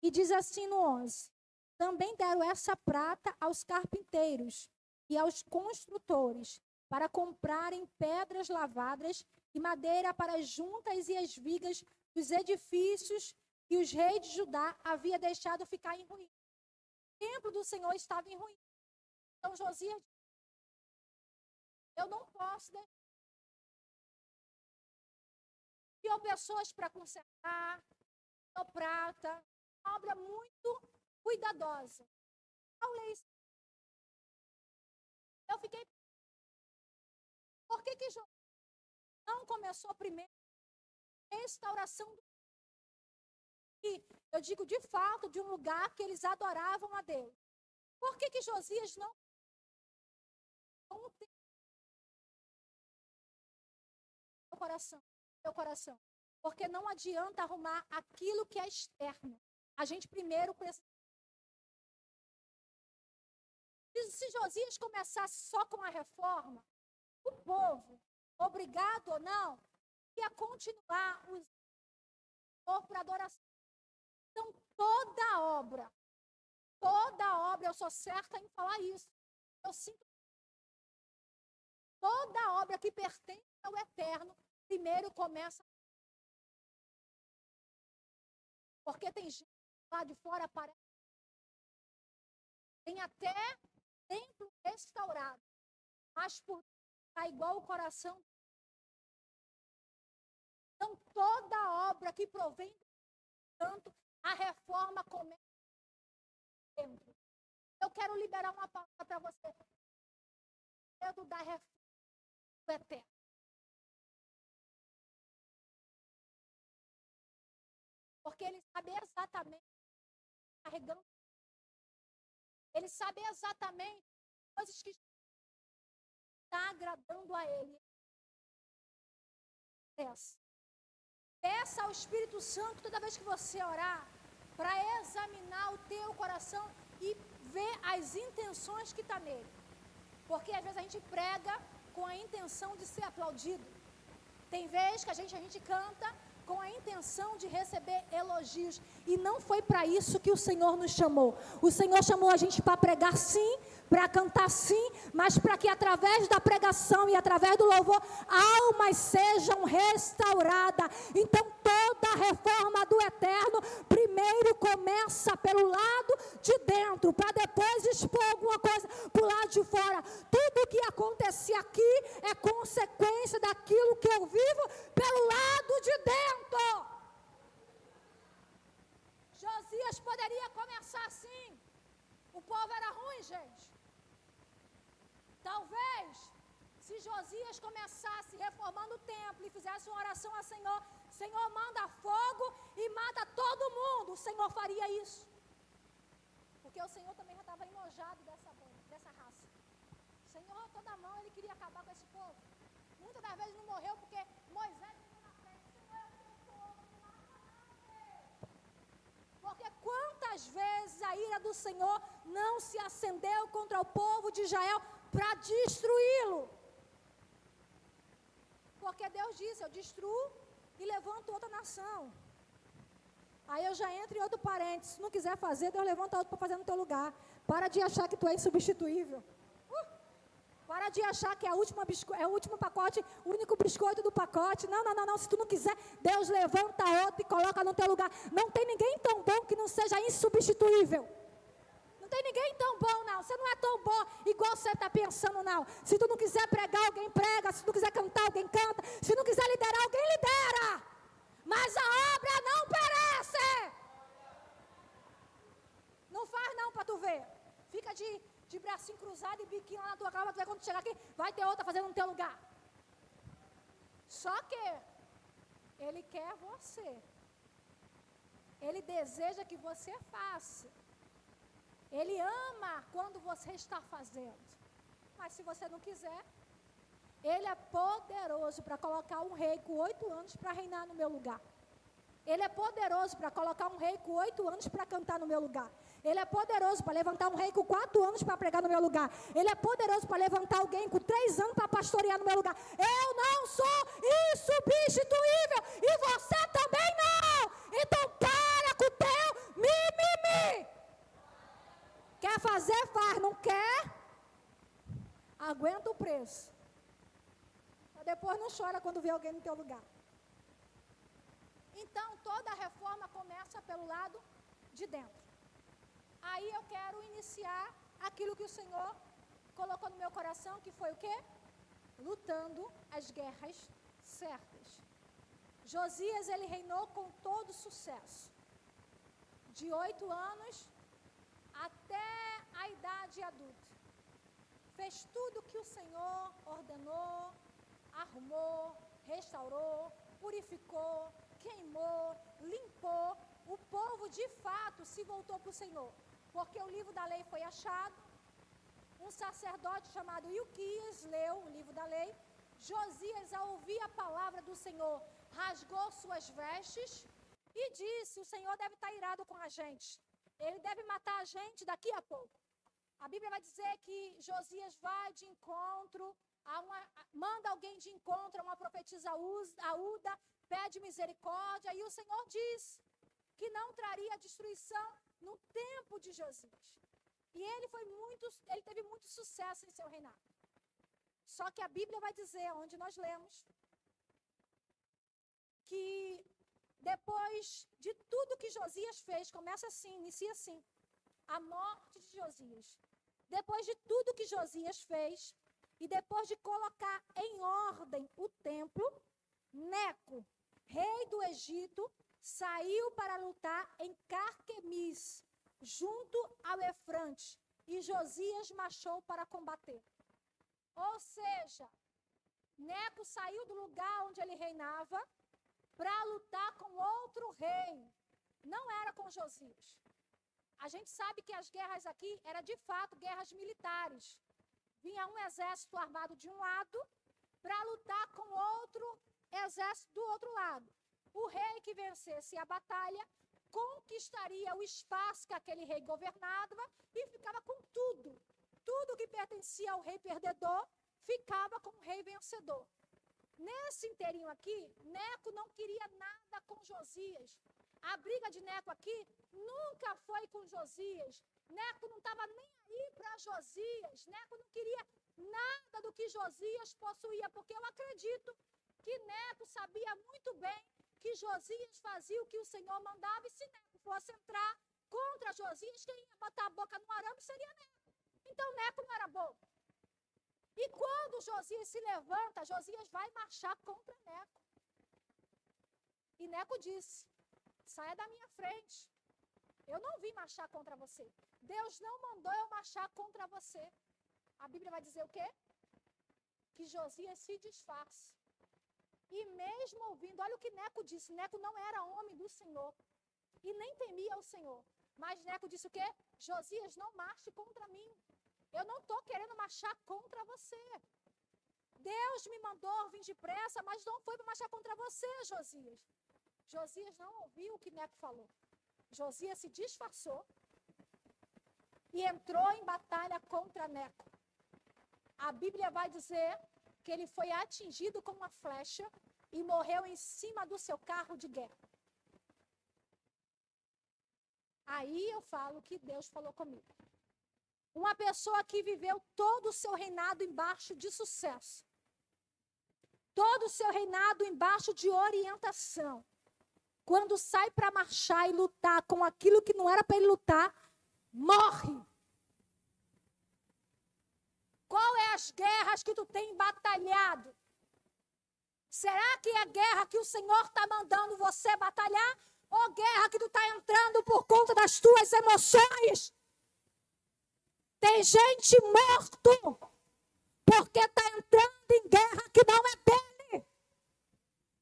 E diz assim no 11: também deram essa prata aos carpinteiros e aos construtores, para comprarem pedras lavadas e madeira para as juntas e as vigas dos edifícios que os reis de Judá havia deixado ficar em ruína. O templo do Senhor estava em ruína. Então Josias, eu não posso deixar. Tinham pessoas para consertar, prata, uma obra muito cuidadosa. Eu fiquei. Por que Josias não começou primeiro a restauração do. E eu digo de fato de um lugar que eles adoravam a Deus. Por que Josias não tem meu coração? Porque não adianta arrumar aquilo que é externo. A gente primeiro precisa. Se Josias começasse só com a reforma, o povo, obrigado ou não, ia continuar usando para adoração. Então, toda obra, eu sou certa em falar isso. Eu sinto. Toda obra que pertence ao eterno, primeiro começa. Porque tem gente lá de fora aparece. Tem até templo restaurado, mas por tá igual o coração. Então, toda obra que provém do tanto, a reforma começa dentro. Eu quero liberar uma palavra para você. Medo da reforma do eterno. Porque ele sabe exatamente carregando. Ele sabe exatamente coisas que está agradando a ele. Peça ao Espírito Santo toda vez que você orar, para examinar o teu coração e ver as intenções que está nele. Porque às vezes a gente prega com a intenção de ser aplaudido. Tem vezes que a gente canta com a intenção de receber elogios. E não foi para isso que o Senhor nos chamou. O Senhor chamou a gente para pregar sim, para cantar sim, mas para que através da pregação e através do louvor, almas sejam restauradas. Então toda a reforma do eterno primeiro começa pelo lado de dentro, para depois expor alguma coisa para o lado de fora. Tudo que acontecer aqui é consequência daquilo que eu vivo pelo lado de dentro. Josias poderia começar assim. O povo era ruim, gente. Talvez, se Josias começasse reformando o templo e fizesse uma oração ao Senhor, Senhor, manda fogo e mata todo mundo. O Senhor faria isso. Porque o Senhor também já estava enojado dessa raça. O Senhor, toda mão, ele queria acabar com esse povo. Muitas das vezes não morreu porque Moisés ficou na frente, Senhor, eu tenho fogo, não mata não. Porque quantas vezes a ira do Senhor não se acendeu contra o povo de Israel para destruí-lo? Porque Deus disse, eu destruo e levanto outra nação. Aí eu já entro em outro parênteses. Se não quiser fazer, Deus levanta outro para fazer no teu lugar. Para de achar que tu é insubstituível. Para de achar que é o último pacote, o único biscoito do pacote. Não. Se tu não quiser, Deus levanta outro e coloca no teu lugar. Não tem ninguém tão bom que não seja insubstituível. Não tem ninguém tão bom, não. Você não é tão bom igual você está pensando, não. Se tu não quiser pregar, alguém prega. Se tu não quiser cantar, alguém canta. Se não quiser liderar, alguém lidera. Mas a obra não perece. Não faz não para tu ver. Fica de bracinho cruzado e biquinho lá na tua cara. Tu vai, quando chegar aqui, vai ter outra fazendo no teu lugar. Só que Ele quer você. Ele deseja que você faça. Ele ama quando você está fazendo. Mas se você não quiser, Ele é poderoso para colocar um rei com 8 anos para reinar no meu lugar. Ele é poderoso para colocar um rei com 8 anos para cantar no meu lugar. Ele é poderoso para levantar um rei com 4 anos para pregar no meu lugar. Ele é poderoso para levantar alguém com 3 anos para pastorear no meu lugar. Eu não sou insubstituível e você também não. Então para com o teu mimimi. Quer fazer, faz. Não quer? Aguenta o preço. Depois não chora quando vê alguém no teu lugar. Então, toda a reforma começa pelo lado de dentro. Aí eu quero iniciar aquilo que o Senhor colocou no meu coração, que foi o quê? Lutando as guerras certas. Josias, ele reinou com todo sucesso. De 8 anos até a idade adulta. Fez tudo que o Senhor ordenou, arrumou, restaurou, purificou, queimou, limpou. O povo de fato se voltou para o Senhor, porque o livro da lei foi achado. Um sacerdote chamado Ilquias leu o livro da lei. Josias, ao ouvir a palavra do Senhor, rasgou suas vestes e disse: o Senhor deve estar irado com a gente, Ele deve matar a gente daqui a pouco. A Bíblia vai dizer que Josias vai de encontro, manda alguém de encontro a uma profetisa Aúda, pede misericórdia, e o Senhor diz que não traria destruição no tempo de Josias. E ele teve muito sucesso em seu reinado. Só que a Bíblia vai dizer, onde nós lemos, que depois de tudo que Josias fez, começa assim, inicia assim, a morte de Josias. Depois de tudo que Josias fez, e depois de colocar em ordem o templo, Neco, rei do Egito, saiu para lutar em Carquemis, junto ao Efrante, e Josias marchou para combater. Ou seja, Neco saiu do lugar onde ele reinava para lutar com outro rei. Não era com Josias. A gente sabe que as guerras aqui eram de fato guerras militares. Vinha um exército armado de um lado para lutar com outro exército do outro lado. O rei que vencesse a batalha conquistaria o espaço que aquele rei governava e ficava com tudo. Tudo que pertencia ao rei perdedor ficava com o rei vencedor. Nesse inteirinho aqui, Neco não queria nada com Josias. A briga de Neco aqui nunca foi com Josias. Neco não estava nem aí para Josias. Neco não queria nada do que Josias possuía, porque eu acredito que Neco sabia muito bem que Josias fazia o que o Senhor mandava, e se Neco fosse entrar contra Josias, quem ia botar a boca no arame seria Neco. Então Neco não era bom. E quando Josias se levanta, Josias vai marchar contra Neco. E Neco disse: saia da minha frente. Eu não vim marchar contra você. Deus não mandou eu marchar contra você. A Bíblia vai dizer o quê? Que Josias se disfarça. E mesmo ouvindo, olha o que Neco disse. Neco não era homem do Senhor e nem temia o Senhor. Mas Neco disse o quê? Josias, não marche contra mim. Eu não estou querendo marchar contra você. Deus me mandou vir depressa, mas não foi para marchar contra você, Josias. Josias não ouviu o que Neco falou. Josias se disfarçou e entrou em batalha contra Neco. A Bíblia vai dizer que ele foi atingido com uma flecha e morreu em cima do seu carro de guerra. Aí eu falo que Deus falou comigo. Uma pessoa que viveu todo o seu reinado embaixo de sucesso, todo o seu reinado embaixo de orientação, quando sai para marchar e lutar com aquilo que não era para ele lutar, morre. Qual é as guerras que tu tem batalhado? Será que é a guerra que o Senhor está mandando você batalhar? Ou guerra que tu está entrando por conta das tuas emoções? Tem gente morto porque está entrando em guerra que não é dele.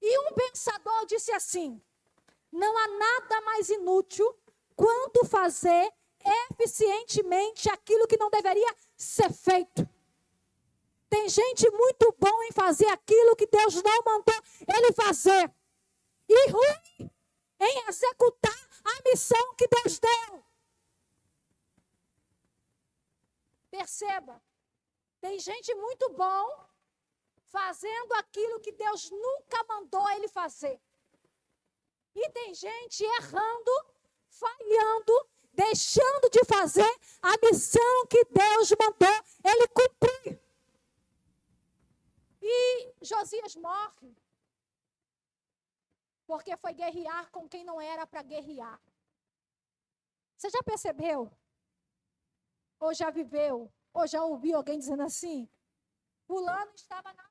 E um pensador disse assim: não há nada mais inútil quanto fazer eficientemente aquilo que não deveria ser feito. Tem gente muito bom em fazer aquilo que Deus não mandou ele fazer. E ruim em executar a missão que Deus deu. Perceba, tem gente muito bom fazendo aquilo que Deus nunca mandou ele fazer. E tem gente errando, falhando, deixando de fazer a missão que Deus mandou ele cumprir. E Josias morre porque foi guerrear com quem não era para guerrear. Você já percebeu? Ou já viveu? Ou já ouviu alguém dizendo assim? Fulano estava na...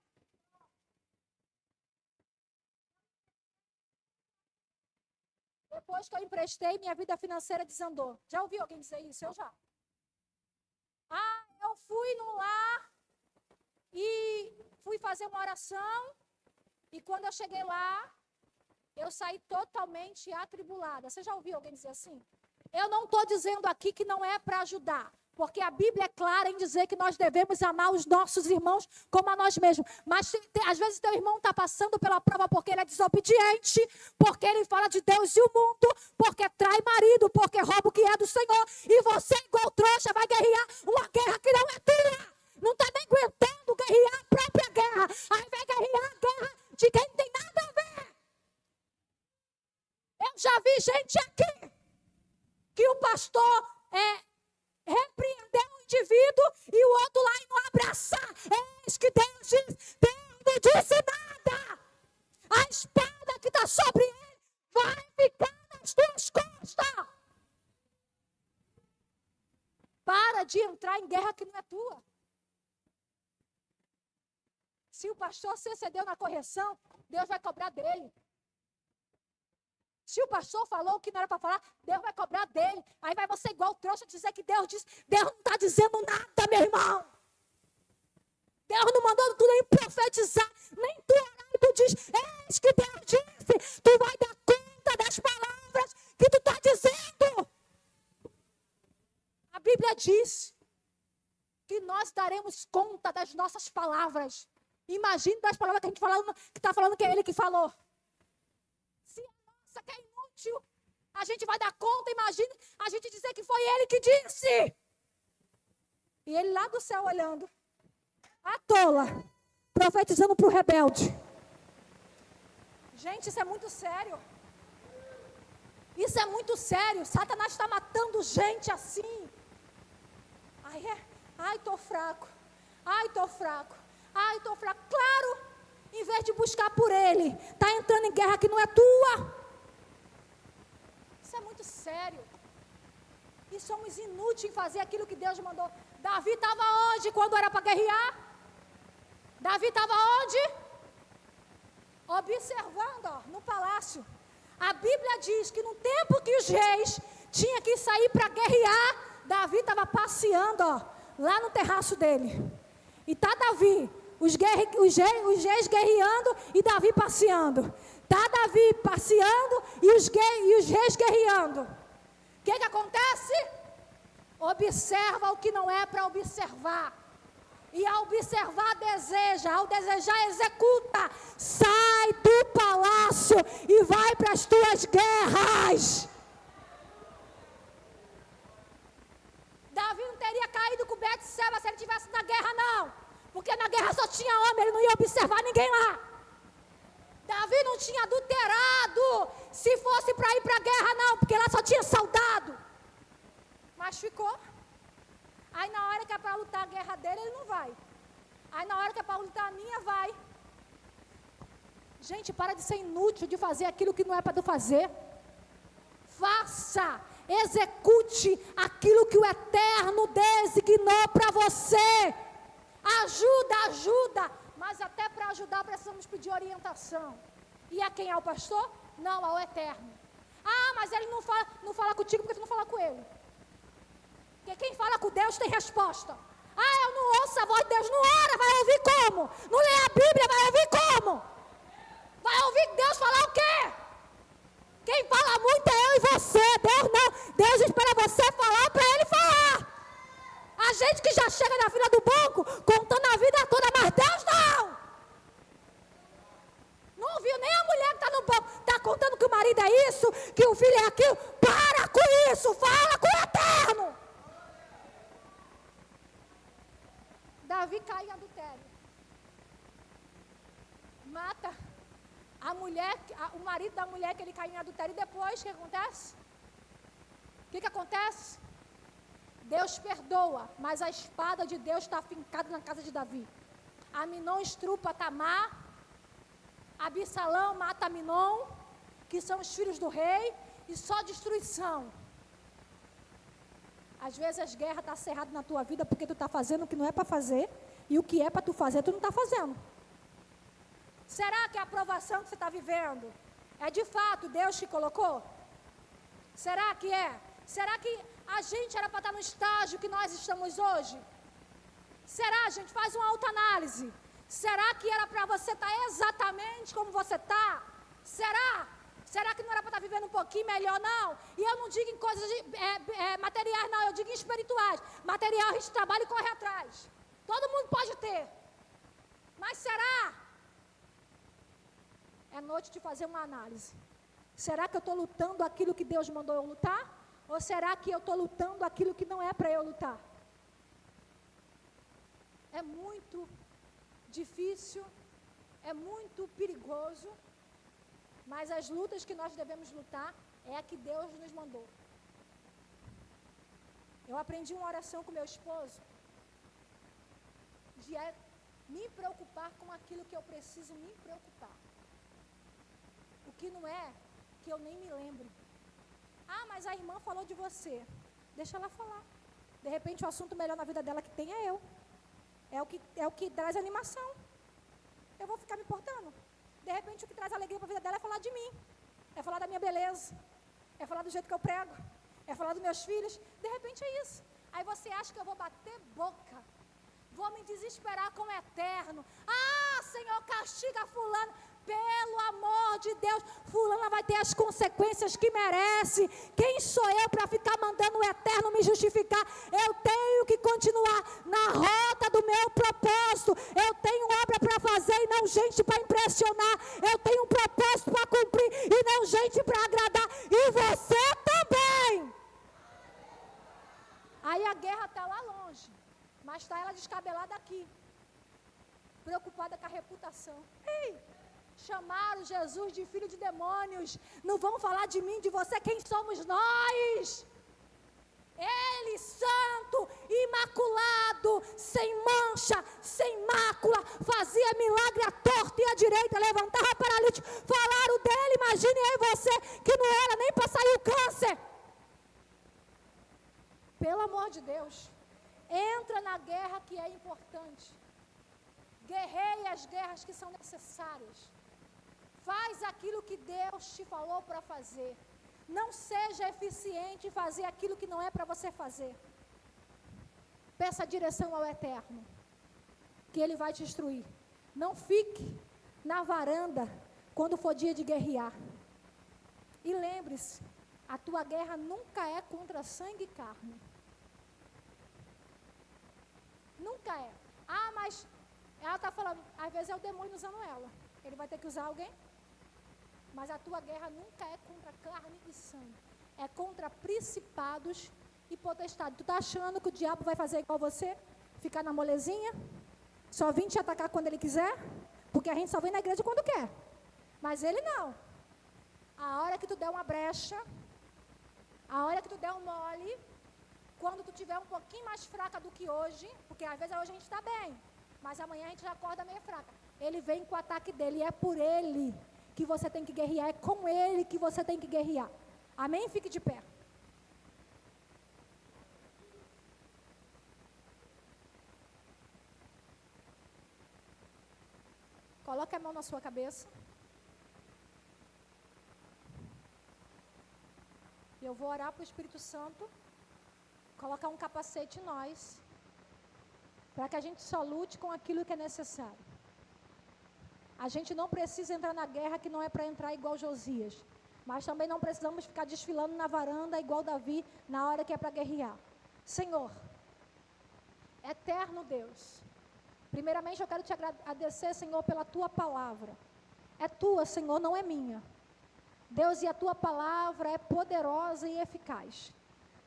Depois que eu emprestei, minha vida financeira desandou. Já ouviu alguém dizer isso? Eu já. Eu fui no lar e fui fazer uma oração. E quando eu cheguei lá, eu saí totalmente atribulada. Você já ouviu alguém dizer assim? Eu não estou dizendo aqui que não é para ajudar. Porque a Bíblia é clara em dizer que nós devemos amar os nossos irmãos como a nós mesmos. Mas às vezes teu irmão está passando pela prova porque ele é desobediente, porque ele fala de Deus e o mundo, porque trai marido, porque rouba o que é do Senhor. E você, igual trouxa, vai guerrear uma guerra que não é tua. Não está nem aguentando guerrear a própria guerra. Aí vai guerrear a guerra de quem não tem nada a ver. Eu já vi gente aqui que o pastor repreendeu o indivíduo e o outro lá e não abraçar. Eis que Deus diz, Deus não disse nada. A espada que está sobre ele vai ficar nas tuas costas. Para de entrar em guerra que não é tua. Se o pastor se excedeu na correção, Deus vai cobrar dele. Se o pastor falou o que não era para falar, Deus vai cobrar dele. Aí vai você igual trouxa dizer que Deus disse. Deus não está dizendo nada, meu irmão. Deus não mandou tu nem profetizar, nem tu orar e tu diz, eis que Deus disse, tu vai dar conta das palavras que tu está dizendo. A Bíblia diz que nós daremos conta das nossas palavras. Imagine das palavras que a gente está falando que é ele que falou. Que é inútil, a gente vai dar conta, imagine a gente dizer que foi ele que disse. E ele lá do céu olhando, a tola, profetizando para o rebelde. Gente, isso é muito sério. Isso é muito sério. Satanás está matando gente assim. Ai, tô fraco. Ai, tô fraco. Ai, tô fraco. Claro, em vez de buscar por ele, está entrando em guerra que não é tua. Isso é muito sério. E somos inúteis em fazer aquilo que Deus mandou. Davi estava onde quando era para guerrear? Davi estava onde? Observando, no palácio. A Bíblia diz que no tempo que os reis tinham que sair para guerrear, Davi estava passeando, lá no terraço dele. E está Davi, os reis guerreando e Davi passeando. Está Davi passeando e os reis guerreando. O que acontece? Observa o que não é para observar. E ao observar, deseja. Ao desejar, executa. Sai do palácio e vai para as tuas guerras. Davi não teria caído com Betseba se ele estivesse na guerra, não. Porque na guerra só tinha homem, ele não ia observar ninguém lá. Davi não tinha adulterado se fosse para ir para a guerra, não, porque lá só tinha soldado. Mas ficou. Aí na hora que é para lutar a guerra dele, ele não vai. Aí na hora que é para lutar a minha, vai. Gente, para de ser inútil de fazer aquilo que não é para tu fazer. Faça, execute aquilo que o Eterno designou para você. Ajuda. Mas até para ajudar precisamos pedir orientação. E a quem é o pastor? Não, ao Eterno. Ah, mas ele não fala contigo porque tu não fala com ele. Porque quem fala com Deus tem resposta. Ah, eu não ouço a voz de Deus, não ora, vai ouvir como? Não lê a Bíblia, vai ouvir como? Vai ouvir Deus falar o quê? Quem fala muito é eu e você, Deus não. Deus espera você falar para ele falar. A gente que já chega na fila do banco, contando a vida toda, mas Deus não. Não ouviu nem a mulher que está no banco, está contando que o marido é isso, que o filho é aquilo. Para com isso, fala com o Eterno. Davi cai em adultério. Mata a mulher, o marido da mulher que ele cai em adultério. E depois, o que acontece? O que acontece? Deus perdoa, mas a espada de Deus está fincada na casa de Davi. Aminon estrupa Tamar, Absalão mata Aminon, que são os filhos do rei, e só destruição. Às vezes as guerras estão cerradas na tua vida porque tu está fazendo o que não é para fazer, e o que é para tu fazer, tu não está fazendo. Será que a aprovação que você está vivendo é de fato Deus que colocou? Será que é? Será que a gente era para estar no estágio que nós estamos hoje? Será, gente? Faz uma autoanálise. Será que era para você estar exatamente como você está? Será? Será que não era para estar vivendo um pouquinho melhor, não? E eu não digo em coisas materiais, não. Eu digo em espirituais. Material a gente trabalha e corre atrás. Todo mundo pode ter. Mas será? É noite de fazer uma análise. Será que eu estou lutando aquilo que Deus mandou eu lutar? Ou será que eu estou lutando aquilo que não é para eu lutar? É muito difícil, é muito perigoso, mas as lutas que nós devemos lutar é a que Deus nos mandou. Eu aprendi uma oração com meu esposo, de me preocupar com aquilo que eu preciso me preocupar. O que não é, que eu nem me lembre. Ah, mas a irmã falou de você. Deixa ela falar. De repente o assunto melhor na vida dela que tem é eu. É o que traz animação. Eu vou ficar me importando. De repente o que traz alegria para a vida dela é falar de mim. É falar da minha beleza. É falar do jeito que eu prego. É falar dos meus filhos. De repente é isso. Aí você acha que eu vou bater boca. Vou me desesperar com o Eterno. Ah, Senhor, castiga fulano. Pelo amor de Deus, fulana vai ter as consequências que merece. Quem sou eu para ficar mandando o Eterno me justificar? Eu tenho que continuar na rota do meu propósito. Eu tenho obra para fazer e não gente para impressionar. Eu tenho um propósito para cumprir e não gente para agradar. E você também. Aí a guerra está lá longe, mas está ela descabelada aqui, preocupada com a reputação. Ei! Chamaram Jesus de filho de demônios. Não vão falar de mim, de você. Quem somos nós? Ele, santo, imaculado, sem mancha, sem mácula, fazia milagre à torta e à direita, levantava paralítico. Falaram dele, imagine eu e você, que não era nem para sair o câncer. Pelo amor de Deus, entra na guerra que é importante. Guerreie as guerras que são necessárias. Faz aquilo que Deus te falou para fazer. Não seja eficiente em fazer aquilo que não é para você fazer. Peça direção ao Eterno, que Ele vai te instruir. Não fique na varanda quando for dia de guerrear. E lembre-se, a tua guerra nunca é contra sangue e carne. Nunca é. Ah, Ela está falando, às vezes é o demônio usando ela. Ele vai ter que usar alguém. Mas a tua guerra nunca é contra carne e sangue. É contra principados e potestades. Tu está achando que o diabo vai fazer igual você? Ficar na molezinha? Só vir te atacar quando ele quiser? Porque a gente só vem na igreja quando quer. Mas ele não. A hora que tu der uma brecha, a hora que tu der um mole, quando tu tiver um pouquinho mais fraca do que hoje, porque às vezes hoje a gente está bem, mas amanhã a gente já acorda meio fraca. Ele vem com o ataque dele, e é por ele que você tem que guerrear, é com ele que você tem que guerrear. Amém? Fique de pé. Coloque a mão na sua cabeça. E eu vou orar para o Espírito Santo colocar um capacete em nós, para que a gente só lute com aquilo que é necessário. A gente não precisa entrar na guerra que não é para entrar igual Josias, mas também não precisamos ficar desfilando na varanda igual Davi na hora que é para guerrear. Senhor, eterno Deus, primeiramente eu quero te agradecer, Senhor, pela tua palavra. É tua, Senhor, não é minha. Deus, e a tua palavra é poderosa e eficaz.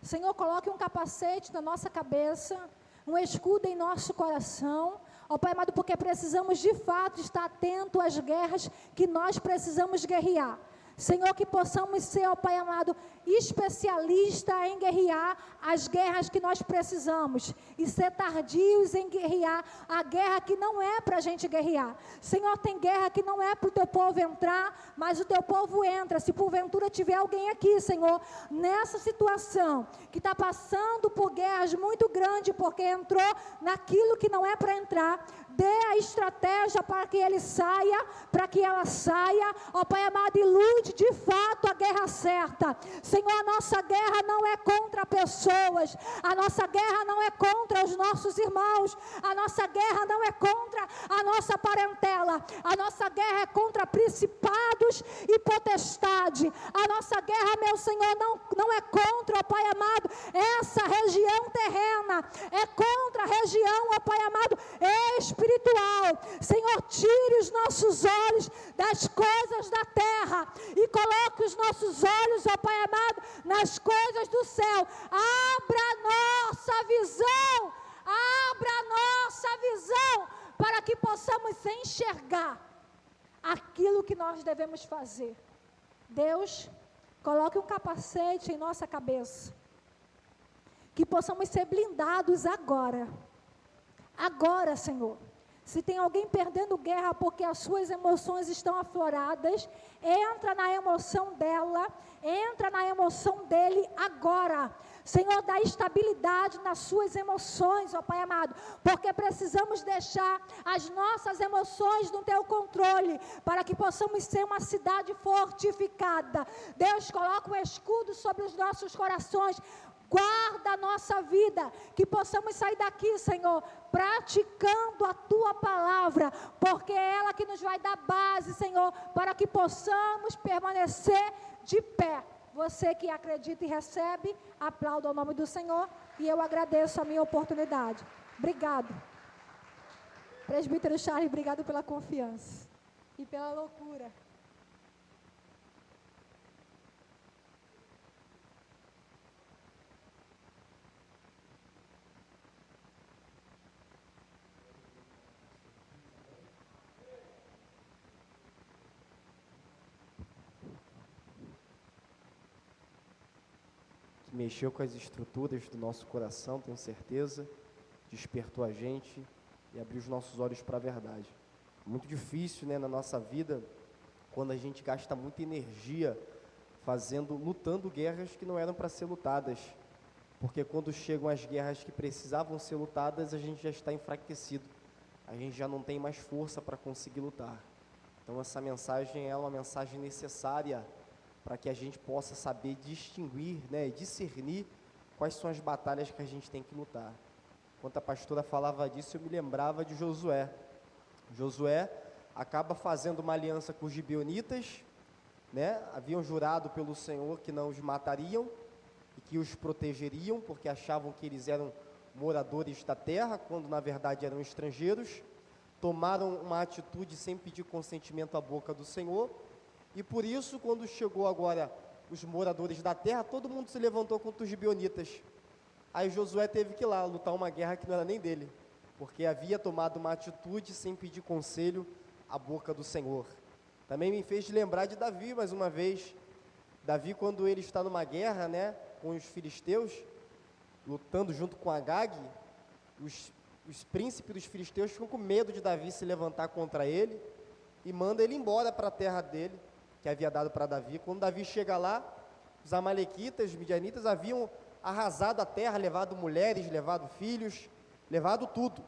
Senhor, coloque um capacete na nossa cabeça, um escudo em nosso coração, ó Pai amado, porque precisamos de fato estar atento às guerras que nós precisamos guerrear. Senhor, que possamos ser, ó Pai amado, especialista em guerrear as guerras que nós precisamos e ser tardios em guerrear a guerra que não é para a gente guerrear. Senhor, tem guerra que não é para o teu povo entrar, mas o teu povo entra. Se porventura tiver alguém aqui, Senhor, nessa situação, que está passando por guerras muito grandes porque entrou naquilo que não é para entrar, dê a estratégia para que ele saia, para que ela saia, ó Pai amado, e lute de fato a guerra certa. Senhor, a nossa guerra não é contra pessoas, a nossa guerra não é contra os nossos irmãos, a nossa guerra não é contra a nossa parentela, a nossa guerra é contra principados e potestade. A nossa guerra, meu Senhor, não é contra, ó Pai amado, essa região terrena, é contra a região, ó Pai amado, espiritual. Senhor, tire os nossos olhos das coisas da terra e coloque os nossos olhos, ó Pai amado, nas coisas do céu. Abra a nossa visão, abra a nossa visão, para que possamos enxergar aquilo que nós devemos fazer. Deus, coloque um capacete em nossa cabeça, que possamos ser blindados agora. Agora, Senhor, se tem alguém perdendo guerra porque as suas emoções estão afloradas, entra na emoção dela, entra na emoção dele agora. Senhor, dá estabilidade nas suas emoções, ó Pai amado, porque precisamos deixar as nossas emoções no teu controle, para que possamos ser uma cidade fortificada. Deus, coloca um escudo sobre os nossos corações. Guarda a nossa vida, que possamos sair daqui, Senhor, praticando a Tua palavra, porque é ela que nos vai dar base, Senhor, para que possamos permanecer de pé. Você que acredita e recebe, aplauda o nome do Senhor, e eu agradeço a minha oportunidade. Obrigado. Presbítero Charles, obrigado pela confiança e pela loucura. Mexeu com as estruturas do nosso coração, tenho certeza, despertou a gente e abriu os nossos olhos para a verdade. Muito difícil, né, na nossa vida, quando a gente gasta muita energia lutando guerras que não eram para ser lutadas, porque quando chegam as guerras que precisavam ser lutadas, a gente já está enfraquecido, a gente já não tem mais força para conseguir lutar. Então essa mensagem é uma mensagem necessária para que a gente possa saber distinguir, né, e discernir quais são as batalhas que a gente tem que lutar. Enquanto a pastora falava disso, eu me lembrava de Josué. Josué acaba fazendo uma aliança com os gibeonitas, né, haviam jurado pelo Senhor que não os matariam e que os protegeriam, porque achavam que eles eram moradores da terra, quando na verdade eram estrangeiros. tomaram uma atitude sem pedir consentimento à boca do Senhor, e por isso, quando chegou agora os moradores da terra, todo mundo se levantou contra os gibeonitas. Aí Josué teve que ir lá lutar uma guerra que não era nem dele, porque havia tomado uma atitude sem pedir conselho à boca do Senhor. Também me fez lembrar de Davi, mais uma vez. Davi, quando ele está numa guerra, né, com os filisteus, lutando junto com Agag, os príncipes dos filisteus ficam com medo de Davi se levantar contra ele e manda ele embora para a terra dele, que havia dado para Davi. Quando Davi chega lá, os amalequitas, os midianitas haviam arrasado a terra, levado mulheres, levado filhos, levado tudo.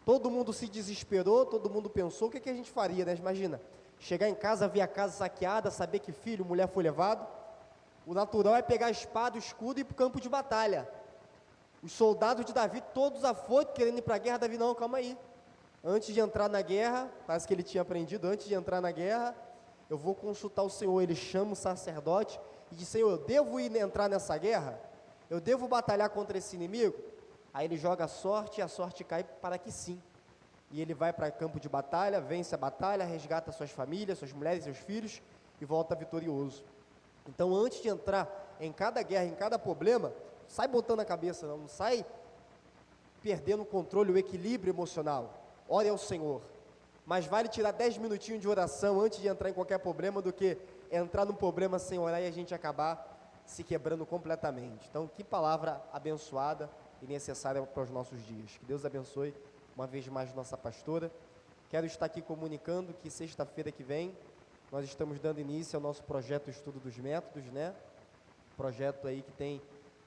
Todo mundo se desesperou, todo mundo pensou, o que a gente faria, né? Imagina, chegar em casa, ver a casa saqueada, saber que filho, mulher foi levado. O natural é pegar a espada, o escudo e ir para o campo de batalha. Os soldados de Davi, todos afoitos, querendo ir para a guerra. Davi, não, calma aí. Antes de entrar na guerra, parece que ele tinha aprendido, antes de entrar na guerra, eu vou consultar o Senhor. Ele chama o sacerdote e diz, Senhor, eu devo entrar nessa guerra? Eu devo batalhar contra esse inimigo? Aí ele joga a sorte e a sorte cai para que sim. E ele vai para campo de batalha, vence a batalha, resgata suas famílias, suas mulheres e seus filhos e volta vitorioso. Então, antes de entrar em cada guerra, em cada problema, sai botando a cabeça, não sai perdendo o controle, o equilíbrio emocional. Ore ao Senhor. Mas vale tirar 10 minutinhos de oração antes de entrar em qualquer problema do que entrar num problema sem orar e a gente acabar se quebrando completamente. Então, que palavra abençoada e necessária para os nossos dias. Que Deus abençoe uma vez mais nossa pastora. Quero estar aqui comunicando que sexta-feira que vem nós estamos dando início ao nosso projeto Estudo dos Métodos, né? Projeto aí que tem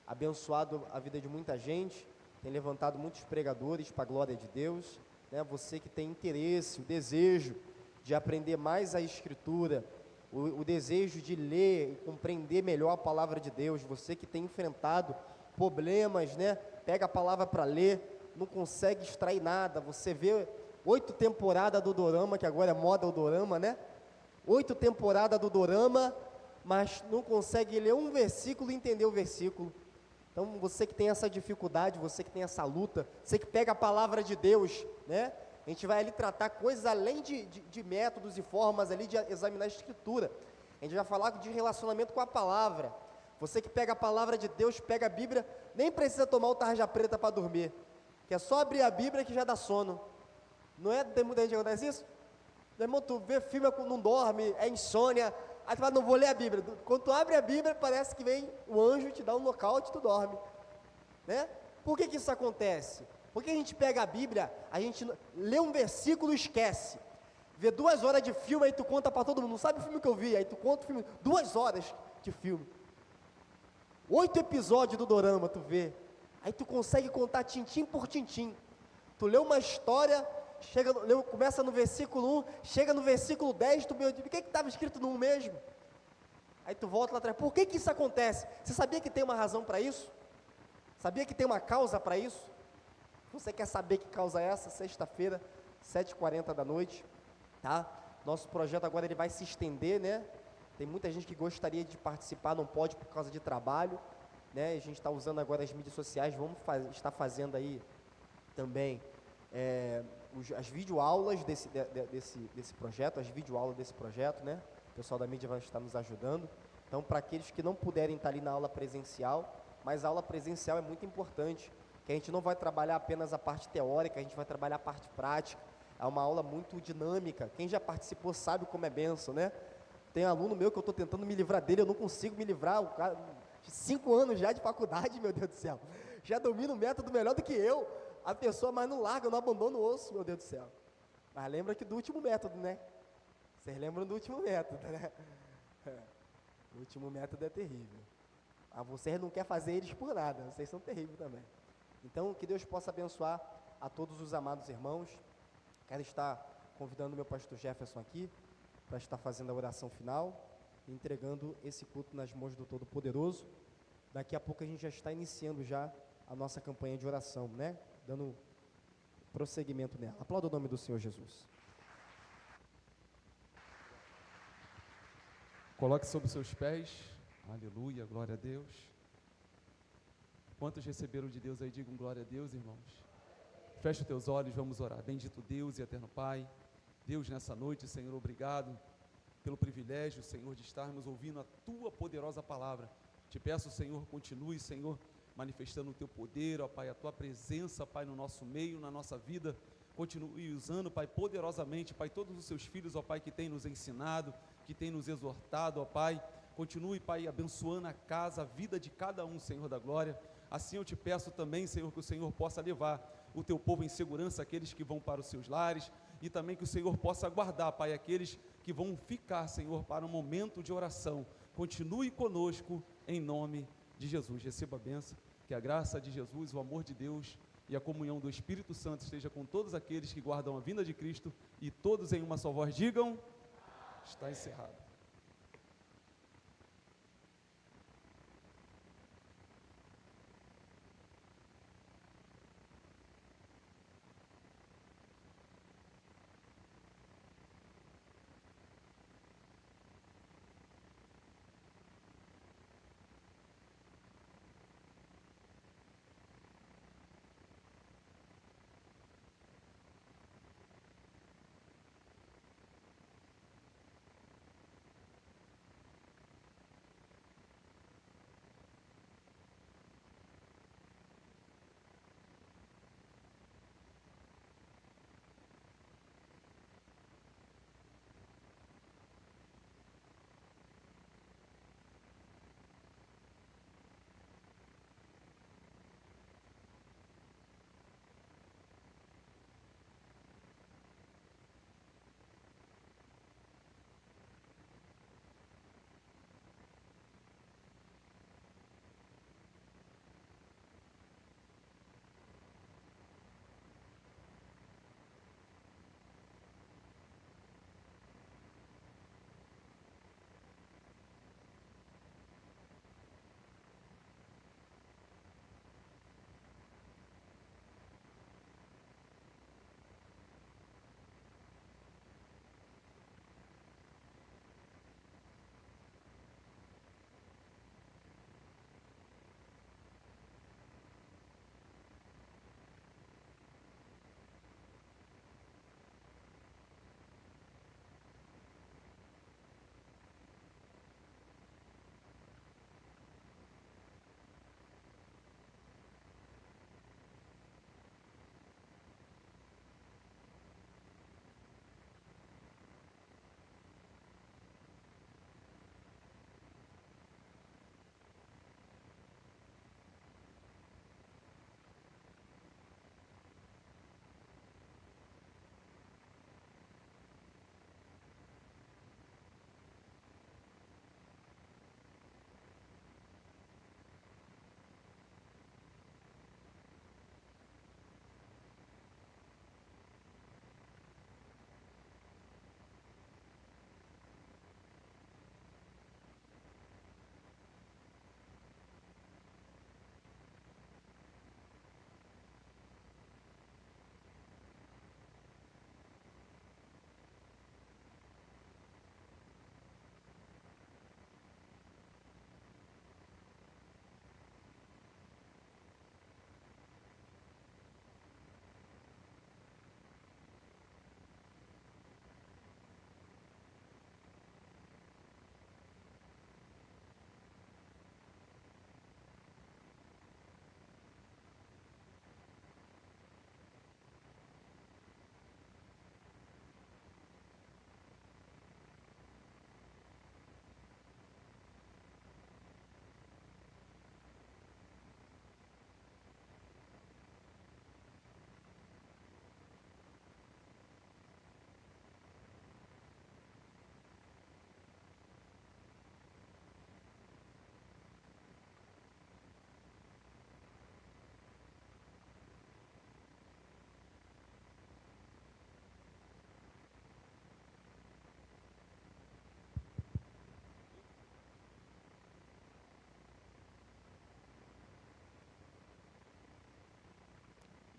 abençoado a vida de muita gente, tem levantado muitos pregadores para a glória de Deus, né? Você que tem interesse, o desejo de aprender mais a Escritura, o desejo de ler e compreender melhor a palavra de Deus, você que tem enfrentado problemas, né? Pega a palavra para ler, não consegue extrair nada, você vê 8 temporadas do dorama, que agora é moda o dorama, né? 8 temporadas do dorama, mas não consegue ler um versículo e entender o versículo. Então, você que tem essa dificuldade, você que tem essa luta, você que pega a palavra de Deus, né? A gente vai ali tratar coisas além de métodos e formas ali de examinar a Escritura. A gente vai falar de relacionamento com a palavra. Você que pega a palavra de Deus, pega a Bíblia, nem precisa tomar o tarja preta para dormir, que é só abrir a Bíblia que já dá sono. Não é? Tem muita gente que acontece isso? Meu irmão, tu vê filme, não dorme, é insônia, aí tu fala, não vou ler a Bíblia. Quando tu abre a Bíblia, parece que vem o anjo, te dá um nocaute e tu dorme, né? Por que isso acontece? Porque a gente pega a Bíblia, a gente lê um versículo e esquece. Vê 2 horas de filme, aí tu conta para todo mundo, não sabe o filme que eu vi, aí tu conta o filme, 2 horas de filme. 8 episódios do dorama, tu vê. Aí tu consegue contar tintim por tintim. Tu lê uma história, começa no versículo 1, chega no versículo 10, tu meu Deus, o que estava escrito no 1 mesmo? Aí tu volta lá atrás, por que isso acontece? Você sabia que tem uma razão para isso? Sabia que tem uma causa para isso? Você quer saber que causa é essa? Sexta-feira, 7h40 da noite, tá? Nosso projeto agora ele vai se estender, né? Tem muita gente que gostaria de participar, não pode por causa de trabalho, né? A gente está usando agora as mídias sociais, vamos estar fazendo aí também as videoaulas desse projeto, as videoaulas desse projeto, né? O pessoal da mídia vai estar nos ajudando. Então, para aqueles que não puderem estar ali na aula presencial, mas a aula presencial é muito importante, que a gente não vai trabalhar apenas a parte teórica, a gente vai trabalhar a parte prática. É uma aula muito dinâmica. Quem já participou sabe como é bênção, né? Tem aluno meu que eu estou tentando me livrar dele, eu não consigo me livrar, o cara, 5 anos já de faculdade, meu Deus do céu, já domina o método melhor do que eu, a pessoa mais não larga, não abandona o osso, meu Deus do céu. Mas lembra que do último método, né? Vocês lembram do último método, né? O último método é terrível. Mas vocês não querem fazer eles por nada, vocês são terríveis também. Então, que Deus possa abençoar a todos os amados irmãos. Quero estar convidando o meu pastor Jefferson aqui, para estar fazendo a oração final, e entregando esse culto nas mãos do Todo-Poderoso. Daqui a pouco a gente já está iniciando já a nossa campanha de oração, né? Dando prosseguimento nela. Aplauda o nome do Senhor Jesus. Coloque sobre os seus pés. Aleluia, glória a Deus. Quantos receberam de Deus aí, digam glória a Deus, irmãos. Fecha os teus olhos, vamos orar. Bendito Deus e eterno Pai, Deus, nessa noite, Senhor, obrigado pelo privilégio, Senhor, de estarmos ouvindo a Tua poderosa palavra. Te peço, Senhor, continue, Senhor, manifestando o Teu poder, ó Pai, a Tua presença, Pai, no nosso meio, na nossa vida. Continue usando, Pai, poderosamente, Pai, todos os Seus filhos, ó Pai, que tem nos ensinado, que tem nos exortado, ó Pai. Continue, Pai, abençoando a casa, a vida de cada um, Senhor da glória. Assim eu te peço também, Senhor, que o Senhor possa levar o Teu povo em segurança, aqueles que vão para os seus lares, e também que o Senhor possa guardar, Pai, aqueles que vão ficar, Senhor, para um momento de oração. Continue conosco, em nome de Jesus. Receba a bênção, que a graça de Jesus, o amor de Deus e a comunhão do Espírito Santo esteja com todos aqueles que guardam a vinda de Cristo, e todos em uma só voz digam: está encerrado.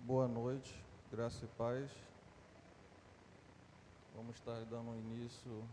Boa noite, graça e paz. Vamos estar dando início